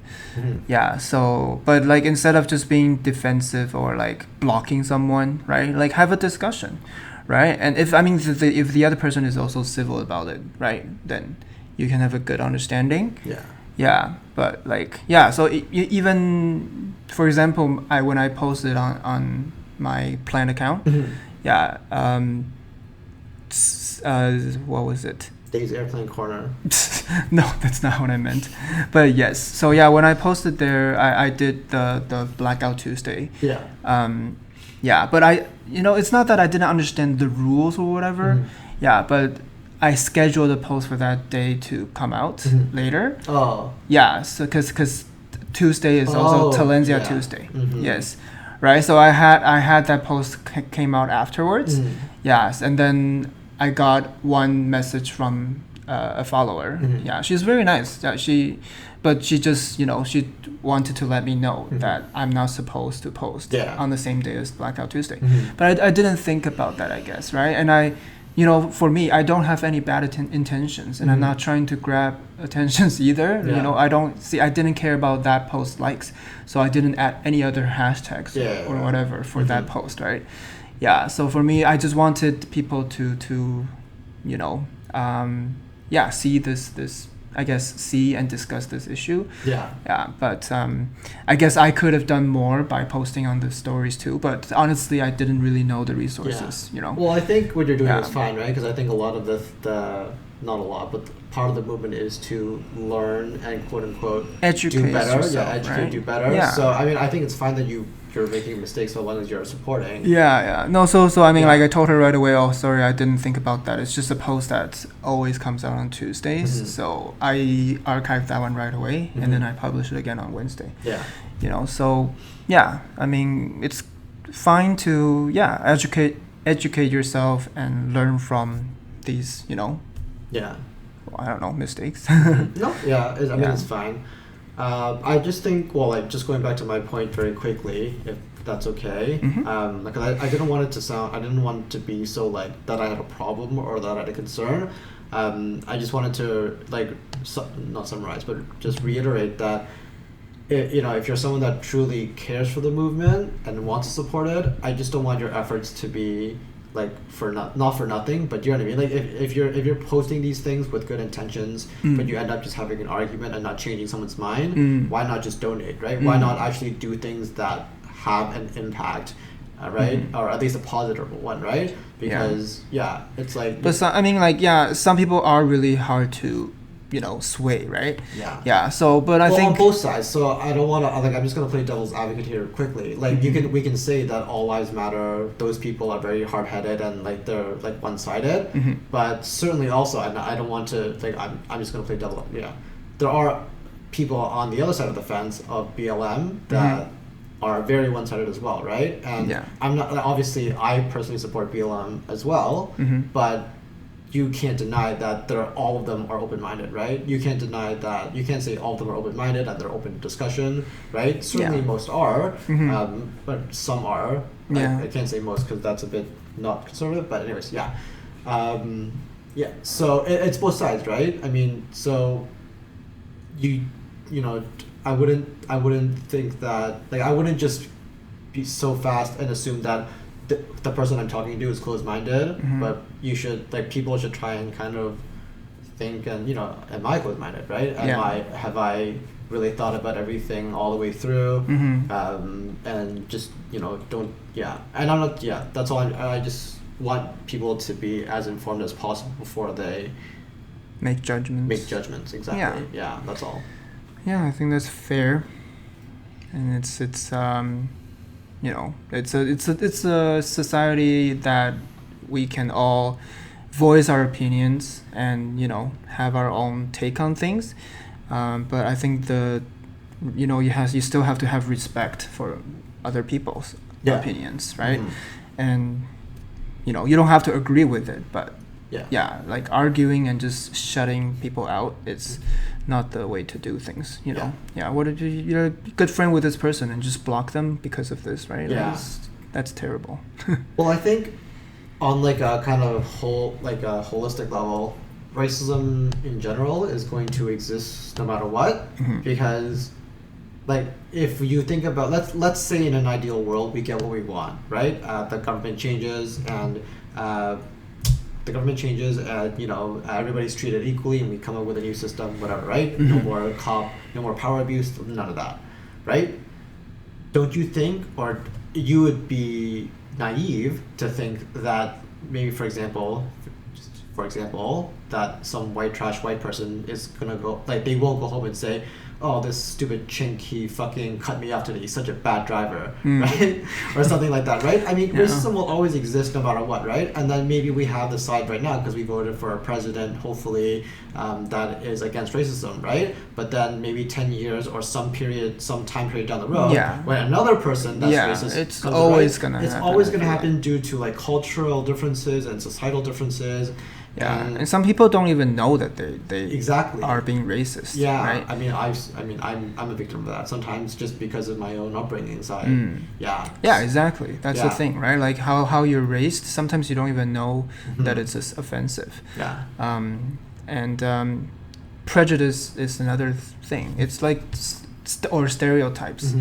So but like, instead of just being defensive or like blocking someone, right, like have a discussion, right? And if the other person is also civil about it, right, then you can have a good understanding. But like, so even for example, when I posted on my Plan account, what was it? Dave's Airplane Corner. No, that's not what I meant. But yes, so when I posted there, I did the Blackout Tuesday. But it's not that I didn't understand the rules or whatever. But I scheduled a post for that day to come out later. So because Tuesday is also Talenzia Tuesday. Yes, right. So I had that post came out afterwards. And then I got one message from a follower. She's very nice. But she just, she wanted to let me know that I'm not supposed to post on the same day as Blackout Tuesday. But I didn't think about that, I guess, right? And for me, I don't have any bad intentions, and I'm not trying to grab attentions either. I didn't care about that post likes, so I didn't add any other hashtags or whatever for that post, right? So for me, I just wanted people to see this, I guess, see and discuss this issue. But I guess I could have done more by posting on the stories too. But honestly, I didn't really know the resources. Well, I think what you're doing is fine, right? Because I think a lot of not a lot, but part of the movement is to learn and quote unquote educate do better. Yourself, Educate, right? do better. So I think it's fine that you you're making mistakes, but one is you're supporting. Yeah. No, so I mean, like I told her right away, oh, sorry, I didn't think about that. It's just a post that always comes out on Tuesdays. So I archived that one right away, and then I publish it again on Wednesday. Yeah. You know, so yeah, I mean, it's fine to educate yourself and learn from these, you know. Yeah. I don't know, mistakes. No, yeah, I mean, it's fine. I just think, well, like, just going back to my point very quickly, if that's okay. Like, I didn't want it to sound, I didn't want it to be so, like, that I had a problem or that I had a concern. I just wanted to, like, not summarize, but just reiterate that, you know, if you're someone that truly cares for the movement and wants to support it, I just don't want your efforts to be like not for nothing, but you know what I mean. Like if you're posting these things with good intentions, but you end up just having an argument and not changing someone's mind, why not just donate, right? Why not actually do things that have an impact, right? Or at least a positive one, right? Because it's like. But I mean, like some people are really hard to, you know, sway, right? Yeah. So, but I think on both sides. So I don't want to. Like, I'm just gonna play devil's advocate here quickly. Like, we can say that all lives matter. Those people are very hard-headed and like they're like one-sided. But certainly also, and I don't want to. Like, I'm just gonna play devil. Yeah, there are people on the other side of the fence of BLM that are very one-sided as well, right? And I'm not. Obviously, I personally support BLM as well, but you can't deny that all of them are open-minded, right? You can't deny that. You can't say all of them are open-minded and they're open to discussion, right? Certainly most are, but some are. I can't say most because that's a bit not conservative, but anyways, So it's both sides, right? I mean, so you know, I wouldn't think that, like, I wouldn't just be so fast and assume that the person I'm talking to is closed-minded, but you should, like, people should try and kind of think, and, you know, am I closed-minded, right? Have I really thought about everything all the way through? And just, you know, and I'm not, that's all. I just want people to be as informed as possible before they make judgments. Exactly. Yeah, that's all. Yeah, I think that's fair, and it's you know, it's a society that we can all voice our opinions and, you know, have our own take on things. But I think you still have to have respect for other people's opinions, right? And, you know, you don't have to agree with it, but like arguing and just shutting people out, it's not the way to do things, you know. What if you're a good friend with this person and just block them because of this, right? That's terrible. Well, I think on like a kind of holistic level, racism in general is going to exist no matter what, because, like, if you think about, let's say in an ideal world we get what we want, right? The government changes and you know, everybody's treated equally and we come up with a new system, whatever, right? No more power abuse, none of that, right? Don't you think, or you would be naive to think that maybe, for example, that some white person is gonna go, like, they won't go home and say, oh, this stupid chink, he fucking cut me off today, he's such a bad driver, right? Or something like that, right? I mean, racism will always exist no matter what, right? And then maybe we have the side right now because we voted for a president, hopefully, that is against racism, right? But then maybe 10 years or some time period down the road, when another person that's racist it's always gonna happen. It's always gonna happen due to, like, cultural differences and societal differences. And some people don't even know that they exactly are being racist. Right? I mean, I'm a victim of that sometimes just because of my own upbringing. So exactly. That's the thing, right? Like how you're raised. Sometimes you don't even know that it's offensive. And prejudice is another thing. It's like or stereotypes,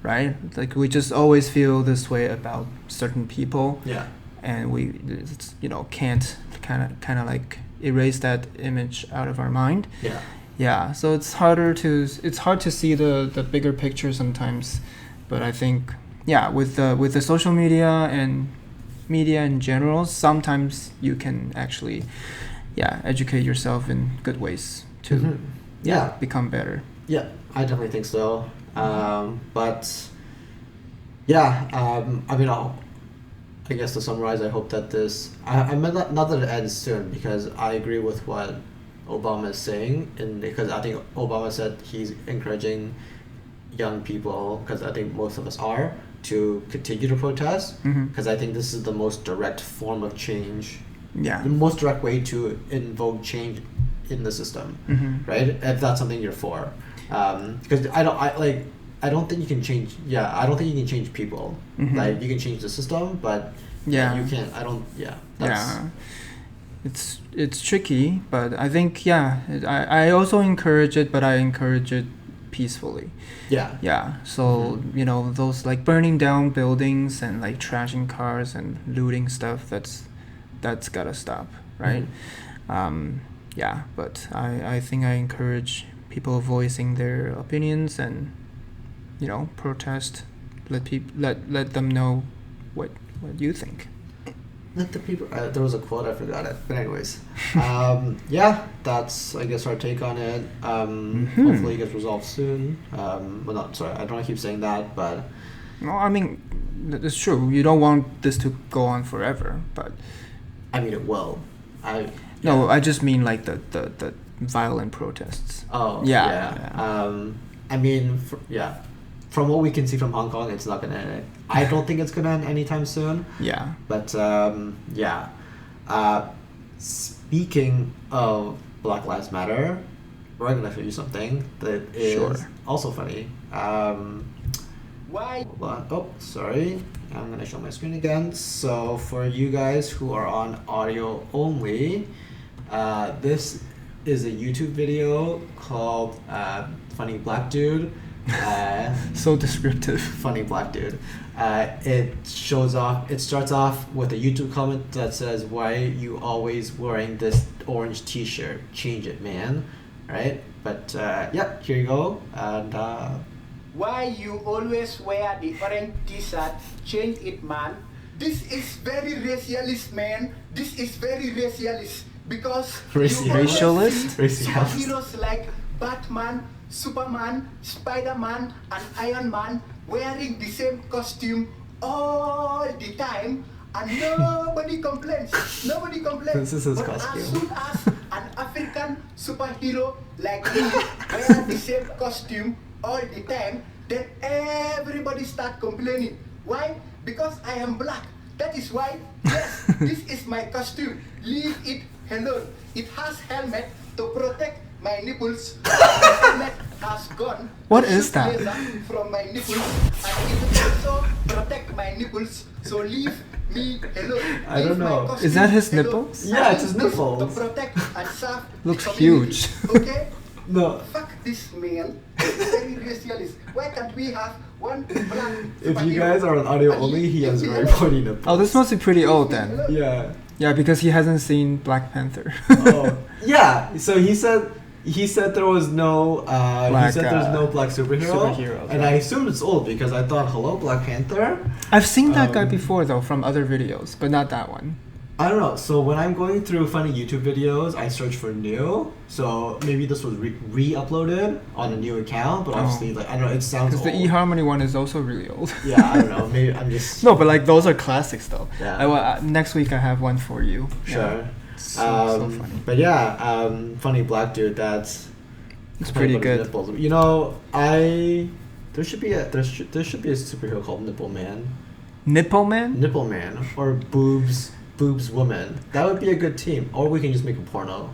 right? Like we just always feel this way about certain people. And we, you know, can't kind of like erase that image out of our mind. So it's hard to see the bigger picture sometimes, but I think with the social media and media in general, sometimes you can actually educate yourself in good ways to become better. I definitely think so. But Yeah, I mean, I guess to summarize, I hope that I mean, not that it ends soon, because I agree with what Obama is saying, and because I think Obama said he's encouraging young people, because I think most of us are, to continue to protest, because I think this is the most direct form of change. Yeah. The most direct way to invoke change in the system, right? If that's something you're for, because I don't think you can change. Yeah, I don't think you can change people. Like, you can change the system, but you can't. I don't. Yeah. It's tricky, but I think I also encourage it, but I encourage it peacefully. Yeah. So those like burning down buildings and like trashing cars and looting stuff. That's gotta stop, right? But I think I encourage people voicing their opinions and protest. Let them know what you think. Let the people. There was a quote, I forgot it, but anyways, that's I guess our take on it. Hopefully it gets resolved soon. Well, not sorry, I don't want to keep saying that, but no, I mean it's true. You don't want this to go on forever, but I mean it will. No, I just mean like the violent protests. Oh yeah. I mean from what we can see from Hong Kong, it's not gonna end. I don't think it's gonna end anytime soon. Yeah. But speaking of Black Lives Matter, we're gonna show you something that is also funny. Why? Hold on. Oh, sorry. I'm gonna show my screen again. So for you guys who are on audio only, this is a YouTube video called "Funny Black Dude." So descriptive. Funny black dude. It starts off with a YouTube comment that says, "Why are you always wearing this orange t-shirt? Change it, man." Right? But here you go. And why you always wear the orange t-shirt? Change it, man. This is very racialist, man. This is very racialist, because racialist? Superheroes like Batman, Superman, Spider-Man, and Iron Man wearing the same costume all the time, and nobody complains. Nobody complains. This is his but costume. As soon as an African superhero like me wear the same costume all the time, then everybody start complaining. Why? Because I am black. That is why. Yes, this is my costume. Leave it alone. It has helmet to protect my nipples. My helmet has gone. What is that? From my nipples, and it will also protect my nipples. So leave me alone. I don't know. Is that his nipples? Yeah, it's his nipples. To protect and serve. Looks huge. Okay. No. Fuck this man. It's very racialist. Why can't we have one black? If you guys are on audio only, he has very pointy nipples. Oh, this must be pretty old then. Yeah. Yeah, because he hasn't seen Black Panther. Oh. Yeah. So he said there was no black superhero, and I assumed it's old because I thought, hello, Black Panther. I've seen that guy before though from other videos, but not that one. I don't know. So when I'm going through funny YouTube videos, I search for new. So maybe this was re-uploaded on a new account, but obviously, like, I don't know, it sounds old. Because the eHarmony one is also really old. Yeah, I don't know. Maybe I'm just... No, but like those are classics though. Yeah. Next week I have one for you. Sure. Yeah. So funny. But yeah, funny black dude. It's pretty good. Nipples. You know, there should be a superhero called Nipple Man. Nipple Man? Nipple Man or Boobs Woman. That would be a good team. Or we can just make a porno.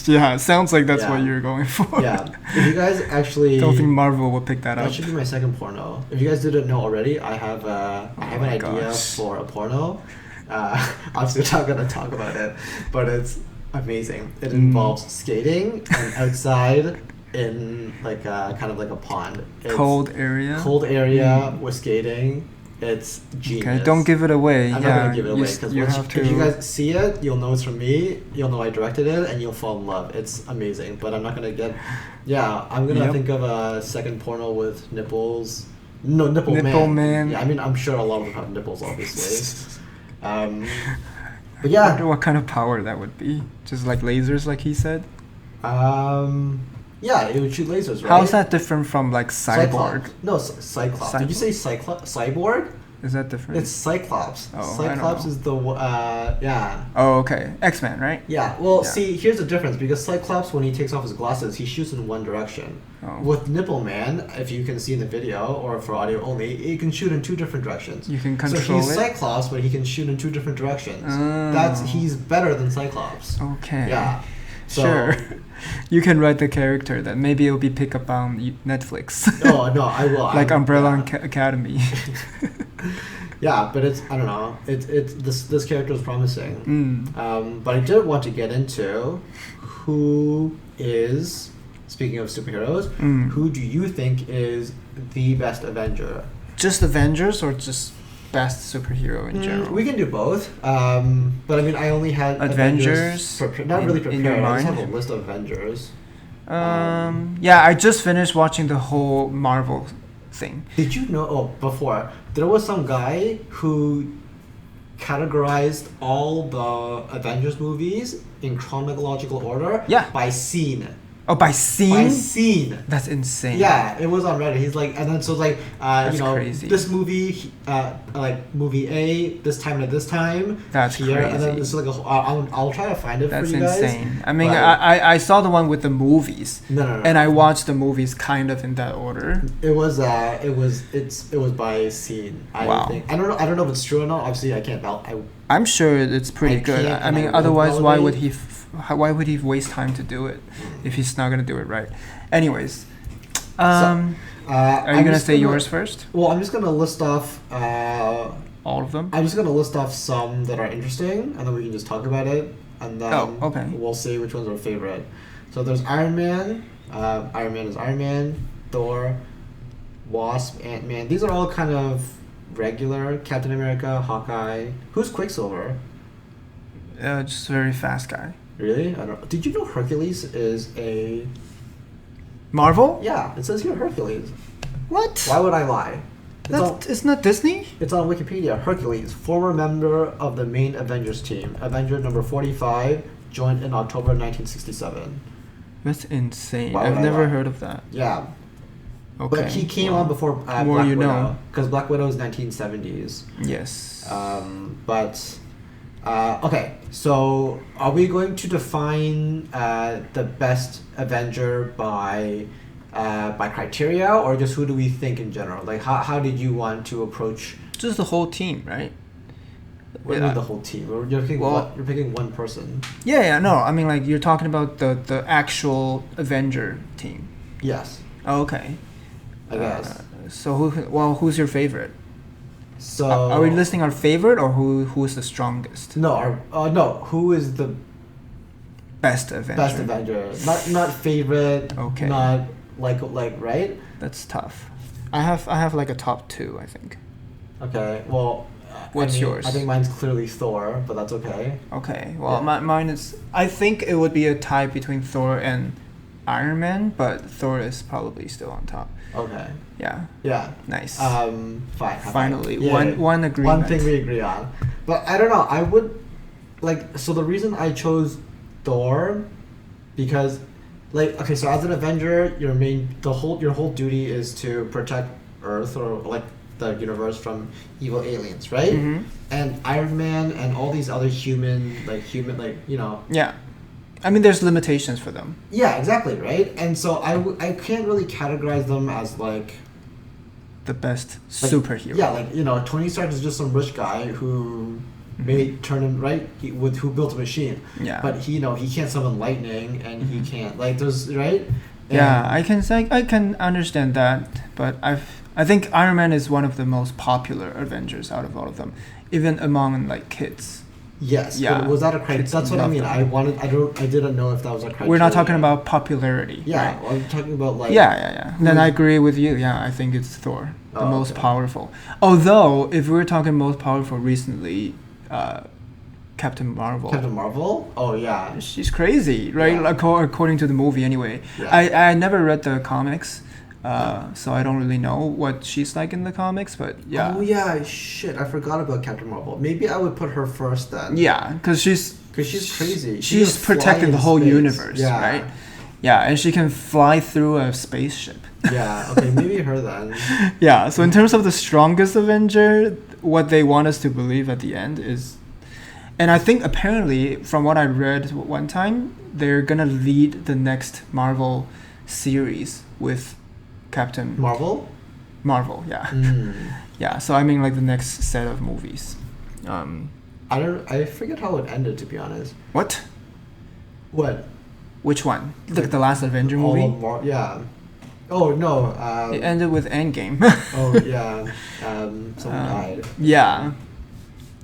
Yeah, it sounds like that's what you're going for. Yeah. If you guys actually don't think Marvel would pick that up. That should be my second porno. If you guys didn't know already, I have an idea for a porno. Obviously we're not gonna talk about it, but it's amazing. It involves skating and outside in like kind of like a pond. It's cold area with skating. It's genius. Okay, don't give it away. I'm not gonna give it away because if you guys see it, you'll know it's from me. You'll know I directed it, and you'll fall in love. It's amazing. But I'm not gonna get. Yeah, I'm gonna think of a second porno with nipples. No, nipple man. Yeah, I mean I'm sure a lot of them have nipples, obviously. But yeah. I wonder what kind of power that would be. Just like lasers, like he said. Yeah, it would shoot lasers, right? How is that different from like Cyborg? No, Cyclops. Did you say Cyborg? Is that different? It's Cyclops. Oh, Cyclops is the yeah. Oh, okay. X-Men, right? Yeah. Well, see, here's the difference because Cyclops, when he takes off his glasses, he shoots in one direction. Oh. With Nipple Man, if you can see in the video or for audio only, he can shoot in two different directions. You can control So he's Cyclops, but he can shoot in two different directions. He's better than Cyclops. Okay. Yeah. So, sure. You can write the character that maybe it'll be picked up on Netflix. No, I will. Like Umbrella Academy. Yeah, but I don't know. This character is promising. But I did want to get into who is, speaking of superheroes, who do you think is the best Avenger? Just Avengers or just best superhero in general? We can do both. But I mean, I only had Avengers not really prepared. in your I just mind? have a list of Avengers. Yeah, I just finished watching the whole Marvel thing. Did you know? Oh, before there was some guy who categorized all the Avengers movies in chronological order. Yeah. By scene. Oh, by scene? By scene. That's insane. Yeah, it was on Reddit. He's like, and then so it's like, That's crazy. this movie, like movie A, this time at this time. That's here, crazy. And then it's like I'll try to find it That's for you guys. insane. I mean, but- I saw the one with the movies. No. And I watched the movies kind of in that order. It was by scene. Wow. Think. I don't know if it's true or not. Obviously, I can't tell. I'm sure it's pretty I good. can't I mean, and I won't otherwise, why would validate. why would he waste time to do it if he's not gonna do it right? Anyways, Are are you gonna say yours first? Well, I'm just gonna list off. All of them? I'm just gonna list off some that are interesting, and then we can just talk about it, and then okay. we'll see which one's our favorite. So there's Iron Man. Iron Man is Iron Man. Thor, Wasp, Ant-Man. These are all kind of regular. Captain America, Hawkeye. Who's Quicksilver? Just a very fast guy. Really? I don't. Did you know Hercules is a? Marvel? Yeah, it says here Hercules. What? Why would I lie? It's not Disney? It's on Wikipedia. Hercules, former member of the main Avengers team, Avenger number 45, joined in October 1967. That's insane. Why would I've I never lie? heard of that. Yeah, Okay. but he came well, on before more Black you Widow, know. because Black Widow is 1970s. Yes. Okay, so are we going to define the best Avenger by criteria, or just who do we think in general? Like, how did you want to approach? Just the whole team, right? What do you mean the whole team? You're picking you're picking one person. Yeah, no. I mean, like, you're talking about the actual Avenger team. Yes, Oh, okay. I guess. So who's your favorite? So Are we listing our favorite or who is the strongest? No, who is the Best Avenger. best Avenger? Not favorite. Okay. Not like right? That's tough. I have like a top 2, I think. Okay. Well, What's yours? I think mine's clearly Thor, but that's okay. Okay. Well, Yeah. mine is. I think it would be a tie between Thor and Iron Man, but Thor is probably still on top. Okay. Yeah. Yeah. Nice. Fine. Finally, Yeah. one agreement. One thing we agree on. But I don't know. I would like. So the reason I chose Thor, because, like, okay, so as an Avenger, your whole duty is to protect Earth or like the universe from evil aliens, right? Mhm. And Iron Man and all these other human, Yeah. I mean, there's limitations for them. Yeah, exactly, right? And so I can't really categorize them as like The best like, superhero. Yeah, like, Tony Stark is just some rich guy who made turn him right who built a machine. Yeah. But he can't summon lightning, and he can't like there's right. Yeah, And- I can understand that, but I think Iron Man is one of the most popular Avengers out of all of them, even among like kids. Yes. Yeah. But was that a criteria? Kids That's what I love mean. them. I didn't know if that was a criteria. We're not talking about popularity. Yeah, Right? I'm talking about like. Yeah. Then I agree with you. Yeah, I think it's Thor, the Oh, most okay. powerful. Although, if we're talking most powerful recently, Captain Marvel. Captain Marvel. Oh yeah. She's crazy, right? Yeah. According to the movie, anyway. Yeah. I never read the comics, so I don't really know what she's like in the comics. But yeah. Oh yeah. Shit, I forgot about Captain Marvel. Maybe I would put her first then. Yeah, because she's Because she's crazy. She She's can fly protecting in the whole space. universe, Yeah. right? Yeah, and she can fly through a spaceship. Yeah, okay, maybe her then. Yeah, so in terms of the strongest Avenger, what they want us to believe at the end is... And I think apparently, from what I read one time, they're going to lead the next Marvel series with Captain... Marvel, yeah. Yeah, so I mean like the next set of movies. I forget how it ended, to be honest. What? What? Which one? The last Avenger movie? Yeah. Oh, no. It ended with Endgame. Oh, yeah. Someone died. Yeah.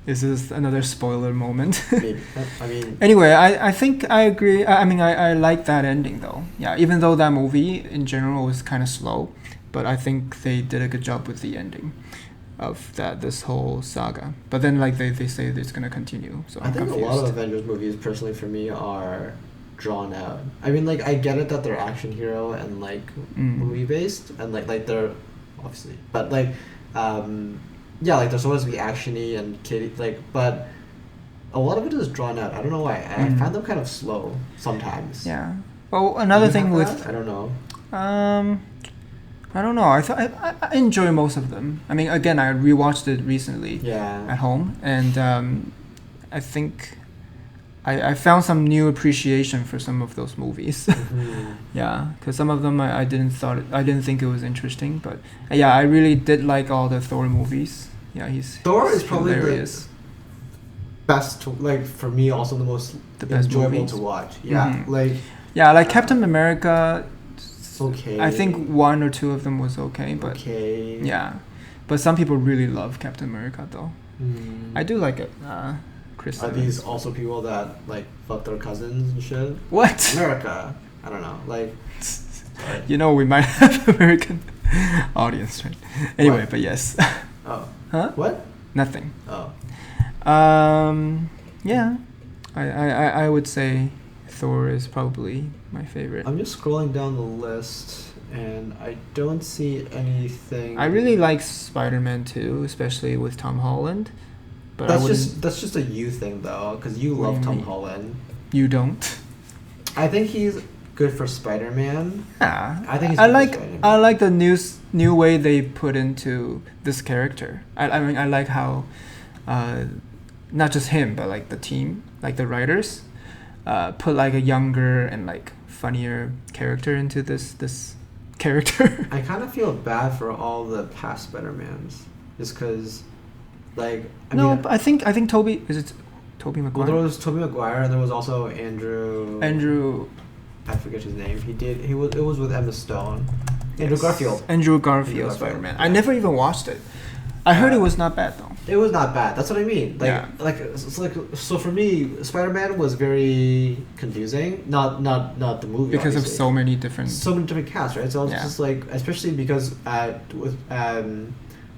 Is this another spoiler moment? Maybe. I mean... Anyway, I think I agree. I mean, I like that ending, though. Yeah, even though that movie, in general, was kind of slow. But I think they did a good job with the ending of this whole saga. But then, like, they say it's going to continue. So I'm confused. A lot of Avengers movies, personally, for me, are... drawn out. I mean, like, I get it that they're action hero and like movie based and like they're obviously, but like yeah, like they're supposed to be actiony and kiddie, like, but a lot of it is drawn out. I don't know why. I find them kind of slow sometimes. Yeah. Well, another thing with I don't know. I don't know. I enjoy most of them. I mean, again, I rewatched it recently. Yeah. At home, and I think I found some new appreciation for some of those movies. Yeah, because some of them I didn't think it was interesting, but yeah, I really did like all the Thor movies. Yeah, Thor is probably hilarious. Best, like, for me, also the most best enjoyable movies to watch. Yeah, like Captain America. Okay. I think one or two of them was okay, but yeah, but some people really love Captain America though. I do like it. Chris Are Evans. these also people that like fuck their cousins and shit? What? America. I don't know. Like, you know, we might have American audience, right? Anyway, what? But yes. Oh. Huh? What? Nothing. Oh. Yeah, I would say Thor is probably my favorite. I'm just scrolling down the list and I don't see anything. I really like Spider-Man too, especially with Tom Holland. But that's just a you thing though, because you love Tom Holland. You don't. I think he's good for Spider-Man. Yeah. I think he's I like the new way they put into this character. I mean, I like how not just him, but like the team, like the writers, put like a younger and like funnier character into this character. I kind of feel bad for all the past Spider-Mans, just because, like, but I think Tobey Maguire. Well, there was Tobey Maguire, and there was also Andrew. I forget his name. It was with Emma Stone. Andrew Garfield. Andrew Garfield Spider-Man. Yeah. I never even watched it. I heard it was not bad though. It was not bad. That's what I mean. So for me, Spider-Man was very confusing. Not the movie, because obviously. Of so many different casts, right? So I was just like, especially because with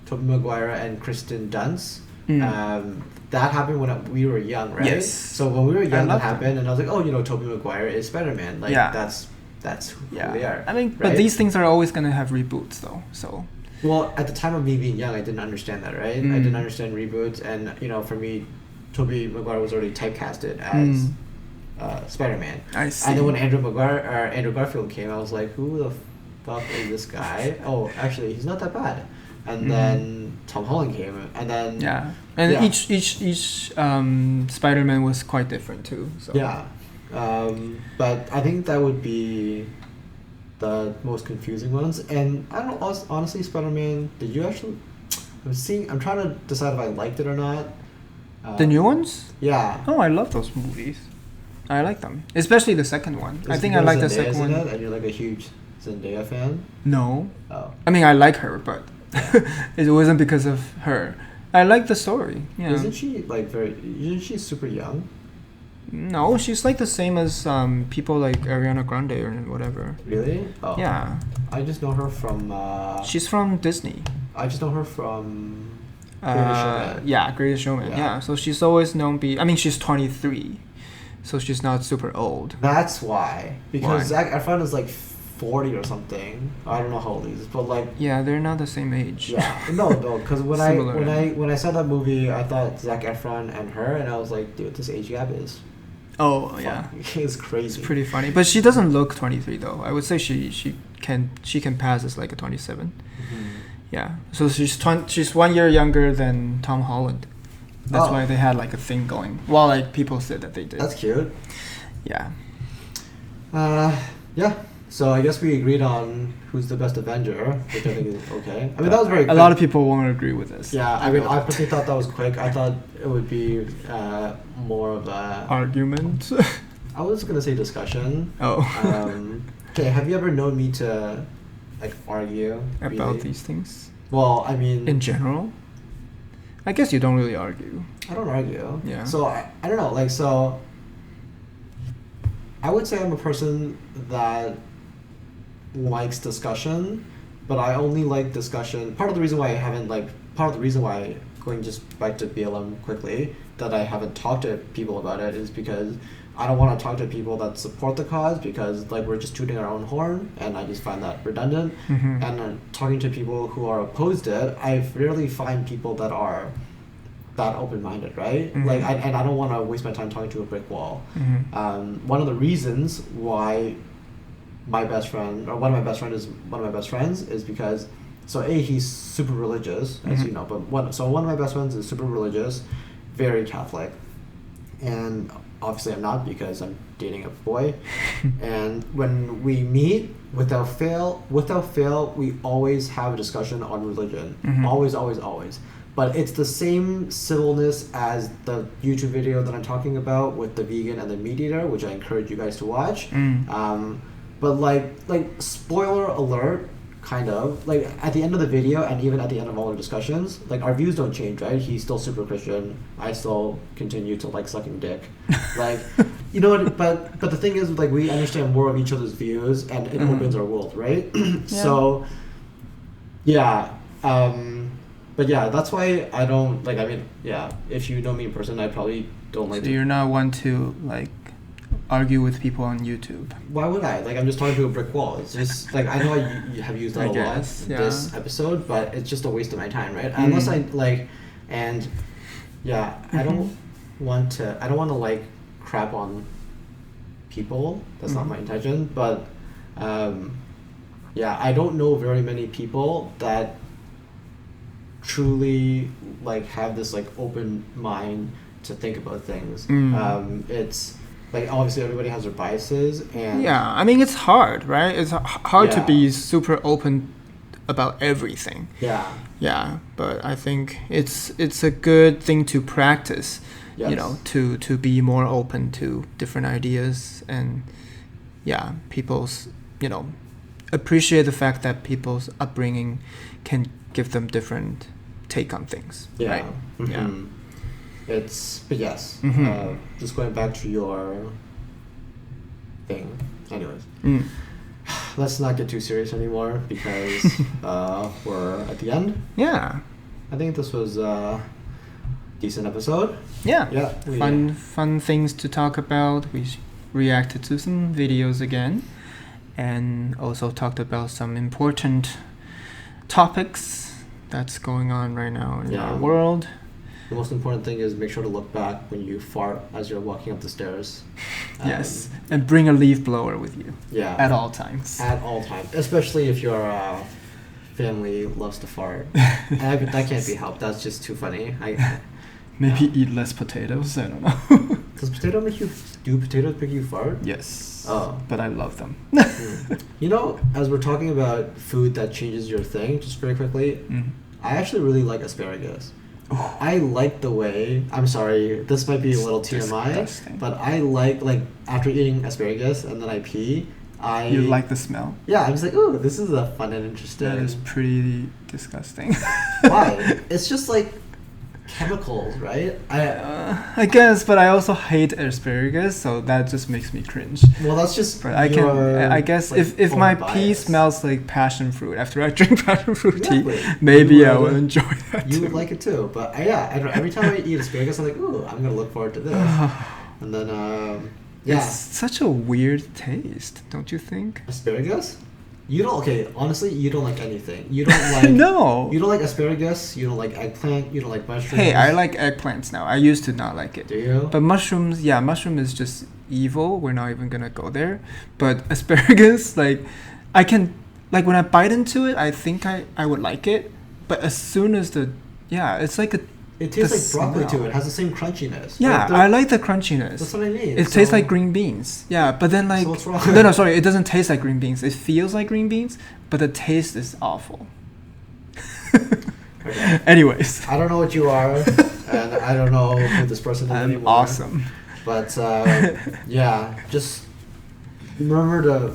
Tobey Maguire and Kristen Dunst, that happened when we were young, right? Yes. So when we were young, that happened, and I was like, oh, Tobey Maguire is Spider-Man. Like, that's who they are. I mean, right? but these things are always gonna have reboots, though. So. Well, at the time of me being young, I didn't understand that, right? I didn't understand reboots, and for me, Tobey Maguire was already typecasted as Spider-Man. I see. And then when Andrew Garfield came, I was like, who the fuck is this guy? Oh, actually, he's not that bad. And then Tom Holland came, and then each Spider-Man was quite different too. So. Yeah, but I think that would be the most confusing ones. And I don't know, honestly, Spider-Man, did you actually... I'm trying to decide if I liked it or not. The new ones? Yeah. Oh, I love those movies. I like them. Especially the second one. I think I like the second one. And you're like a huge Zendaya fan? No. Oh. I mean, I like her, but it wasn't because of her. I like the story. Yeah. Isn't she super young? No, she's like the same as people like Ariana Grande or whatever. Really? Oh. Yeah. I just know her from... she's from Disney. I just know her from... Greatest Showman. Yeah, Greatest Showman. Yeah. So she's always known she's 23. So she's not super old. That's why. Because Zac Efron is like 40 or something. I don't know how old he is, but like... Yeah, they're not the same age. Yeah. No, because when I saw that movie, I thought Zac Efron and her, and I was like, dude, this age gap is Oh yeah, it's crazy. It's pretty funny, but she doesn't look 23 though. I would say she can pass as like a 27. Mm-hmm. Yeah, so she's 1 year younger than Tom Holland. That's why they had like a thing going. Well, like people said that they did. That's cute. Yeah. Yeah. So I guess we agreed on who's the best Avenger, which I think is okay. I mean, that was very quick. A lot of people won't agree with this. Yeah, I mean, I personally thought that was quick. I thought it would be more of a... Argument? I was going to say discussion. Oh. Okay, have you ever known me to, like, argue? About these things? Well, I mean... In general? I guess you don't really argue. I don't argue. Yeah. So, I don't know, like, so... I would say I'm a person that likes discussion, but I only like discussion. Part of the reason why, going just back to BLM quickly, that I haven't talked to people about it is because I don't want to talk to people that support the cause, because like we're just tooting our own horn, and I just find that redundant. Mm-hmm. And talking to people who are opposed to it, I rarely find people that are that open-minded, right? Mm-hmm. Like, I don't want to waste my time talking to a brick wall. Mm-hmm. One of the reasons why one of my best friends is because, so he's super religious, as Mm-hmm. you know, but one of my best friends is super religious, very Catholic, and obviously I'm not, because I'm dating a boy. And when we meet, without fail, we always have a discussion on religion. Mm-hmm. Always. But it's the same civilness as the YouTube video that I'm talking about with the vegan and the meat eater, which I encourage you guys to watch. But like spoiler alert, kind of, like at the end of the video and even at the end of all our discussions, like our views don't change, right? He's still super Christian. I still continue to like sucking dick. Like, you know what, but the thing is, like, we understand more of each other's views, and it opens our world, right? So yeah. But yeah, that's why I don't, like, I mean, yeah, if you know me in person, I probably don't like So you're not one to like argue with people on YouTube. Why would I? Like, I'm just talking to a brick wall. It's just like, I know you have used that a lot in this episode, but it's just a waste of my time, right? Unless I like, and yeah, I don't want to like crap on people. That's not my intention. But yeah, I don't know very many people that truly like have this like open mind to think about things. It's like, obviously everybody has their biases, and yeah, I mean, it's hard, right? It's hard to be super open about everything. Yeah, but I think it's a good thing to practice. Yes. You know, to be more open to different ideas, and yeah, people's, you know, appreciate the fact that people's upbringing can give them different take on things. Right? Yeah. But yes, just going back to your thing. Anyways, let's not get too serious anymore, because we're at the end. Yeah. I think this was a decent episode. Yeah. Fun things to talk about. We reacted to some videos again, and also talked about some important topics that's going on right now in our world. The most important thing is make sure to look back when you fart as you're walking up the stairs. Yes, and bring a leaf blower with you. Yeah. At all times. At all times, especially if your family loves to fart. That can't be helped. That's just too funny. Maybe eat less potatoes. I don't know. Do potatoes make you fart? Yes. Oh. But I love them. You know, as we're talking about food that changes your thing, just very quickly, I actually really like asparagus. I like the way, I'm sorry, this might be a little TMI, disgusting. but I like after eating asparagus and then I pee, You like the smell? Yeah, I'm just like, ooh, this is a fun and interesting. That is pretty disgusting. Why? It's just like chemicals, right? I guess, but I also hate asparagus, so that just makes me cringe. Well, that's just. But I guess like, if my pee smells like passion fruit after I drink passion fruit tea, maybe I will enjoy that. You would like it too, but every time I eat asparagus, I'm like, ooh, I'm gonna look forward to this, and then yeah. It's such a weird taste, don't you think? Asparagus? You don't. Okay, honestly, you don't like anything. You don't like. No. You don't like asparagus. You don't like eggplant. You don't like mushrooms. Hey, I like eggplants now. I used to not like it. Do you? But mushrooms, yeah, mushroom is just evil. We're not even gonna go there. But asparagus, like, I can, like, when I bite into it, I think I would like it. But as soon as it's like a. It tastes like broccoli too. It has the same crunchiness. Yeah, I like the crunchiness. That's what I mean. It tastes like green beans. Yeah, but then like... So what's wrong? No, sorry. It doesn't taste like green beans. It feels like green beans, but the taste is awful. Okay. Anyways. I don't know what you are, and I don't know who this person is anymore. I'm awesome. But, yeah, just remember to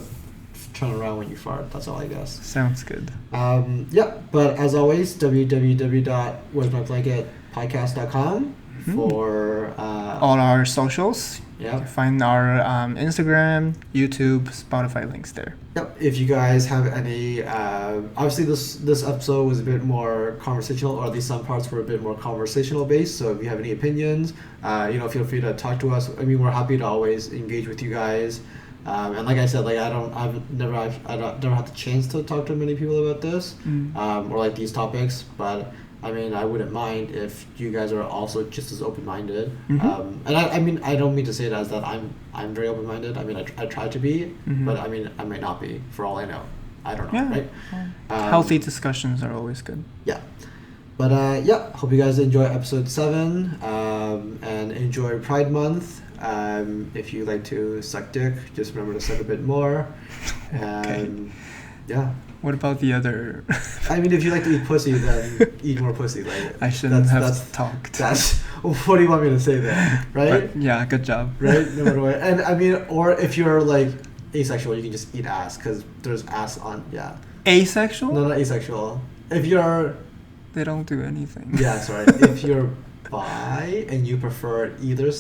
turn around when you fart. That's all, I guess. Sounds good. Yeah, but as always, www.where'smyblanketpodcast.com for all our socials. Yeah. Find our Instagram, YouTube, Spotify links there. Yep. If you guys have any, obviously this episode was a bit more conversational, or at least some parts were a bit more conversational based. So if you have any opinions, feel free to talk to us. I mean, we're happy to always engage with you guys. And like I said, like I've never had the chance to talk to many people about this, or like these topics. But I mean, I wouldn't mind if you guys are also just as open-minded. And I mean, I don't mean to say it as that I'm very open-minded. I mean, I try to be, but I mean, I might not be. For all I know, I don't know, right? Healthy discussions are always good. Yeah. But hope you guys enjoy episode 7, and enjoy Pride Month. If you like to suck dick, just remember to suck a bit more. And yeah. What about the other? I mean, if you like to eat pussy, then eat more pussy. Like, I shouldn't have talked. What do you want me to say there, right? But, yeah, good job. Right, no matter what. And I mean, or if you're like asexual, you can just eat ass because there's ass on. Yeah. Asexual? No, not asexual. If you're. They don't do anything. Yeah, sorry. If you're bi and you prefer either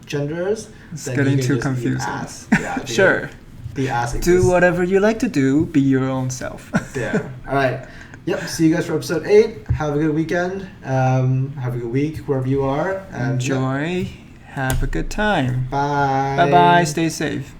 genders, it's then getting you can too just confusing. Eat ass. Yeah, Sure. The ass exists. Do whatever you like to do. Be your own self. There. All right. Yep. See you guys for episode 8. Have a good weekend. Have a good week wherever you are. Enjoy. Have a good time. Bye. Bye-bye. Stay safe.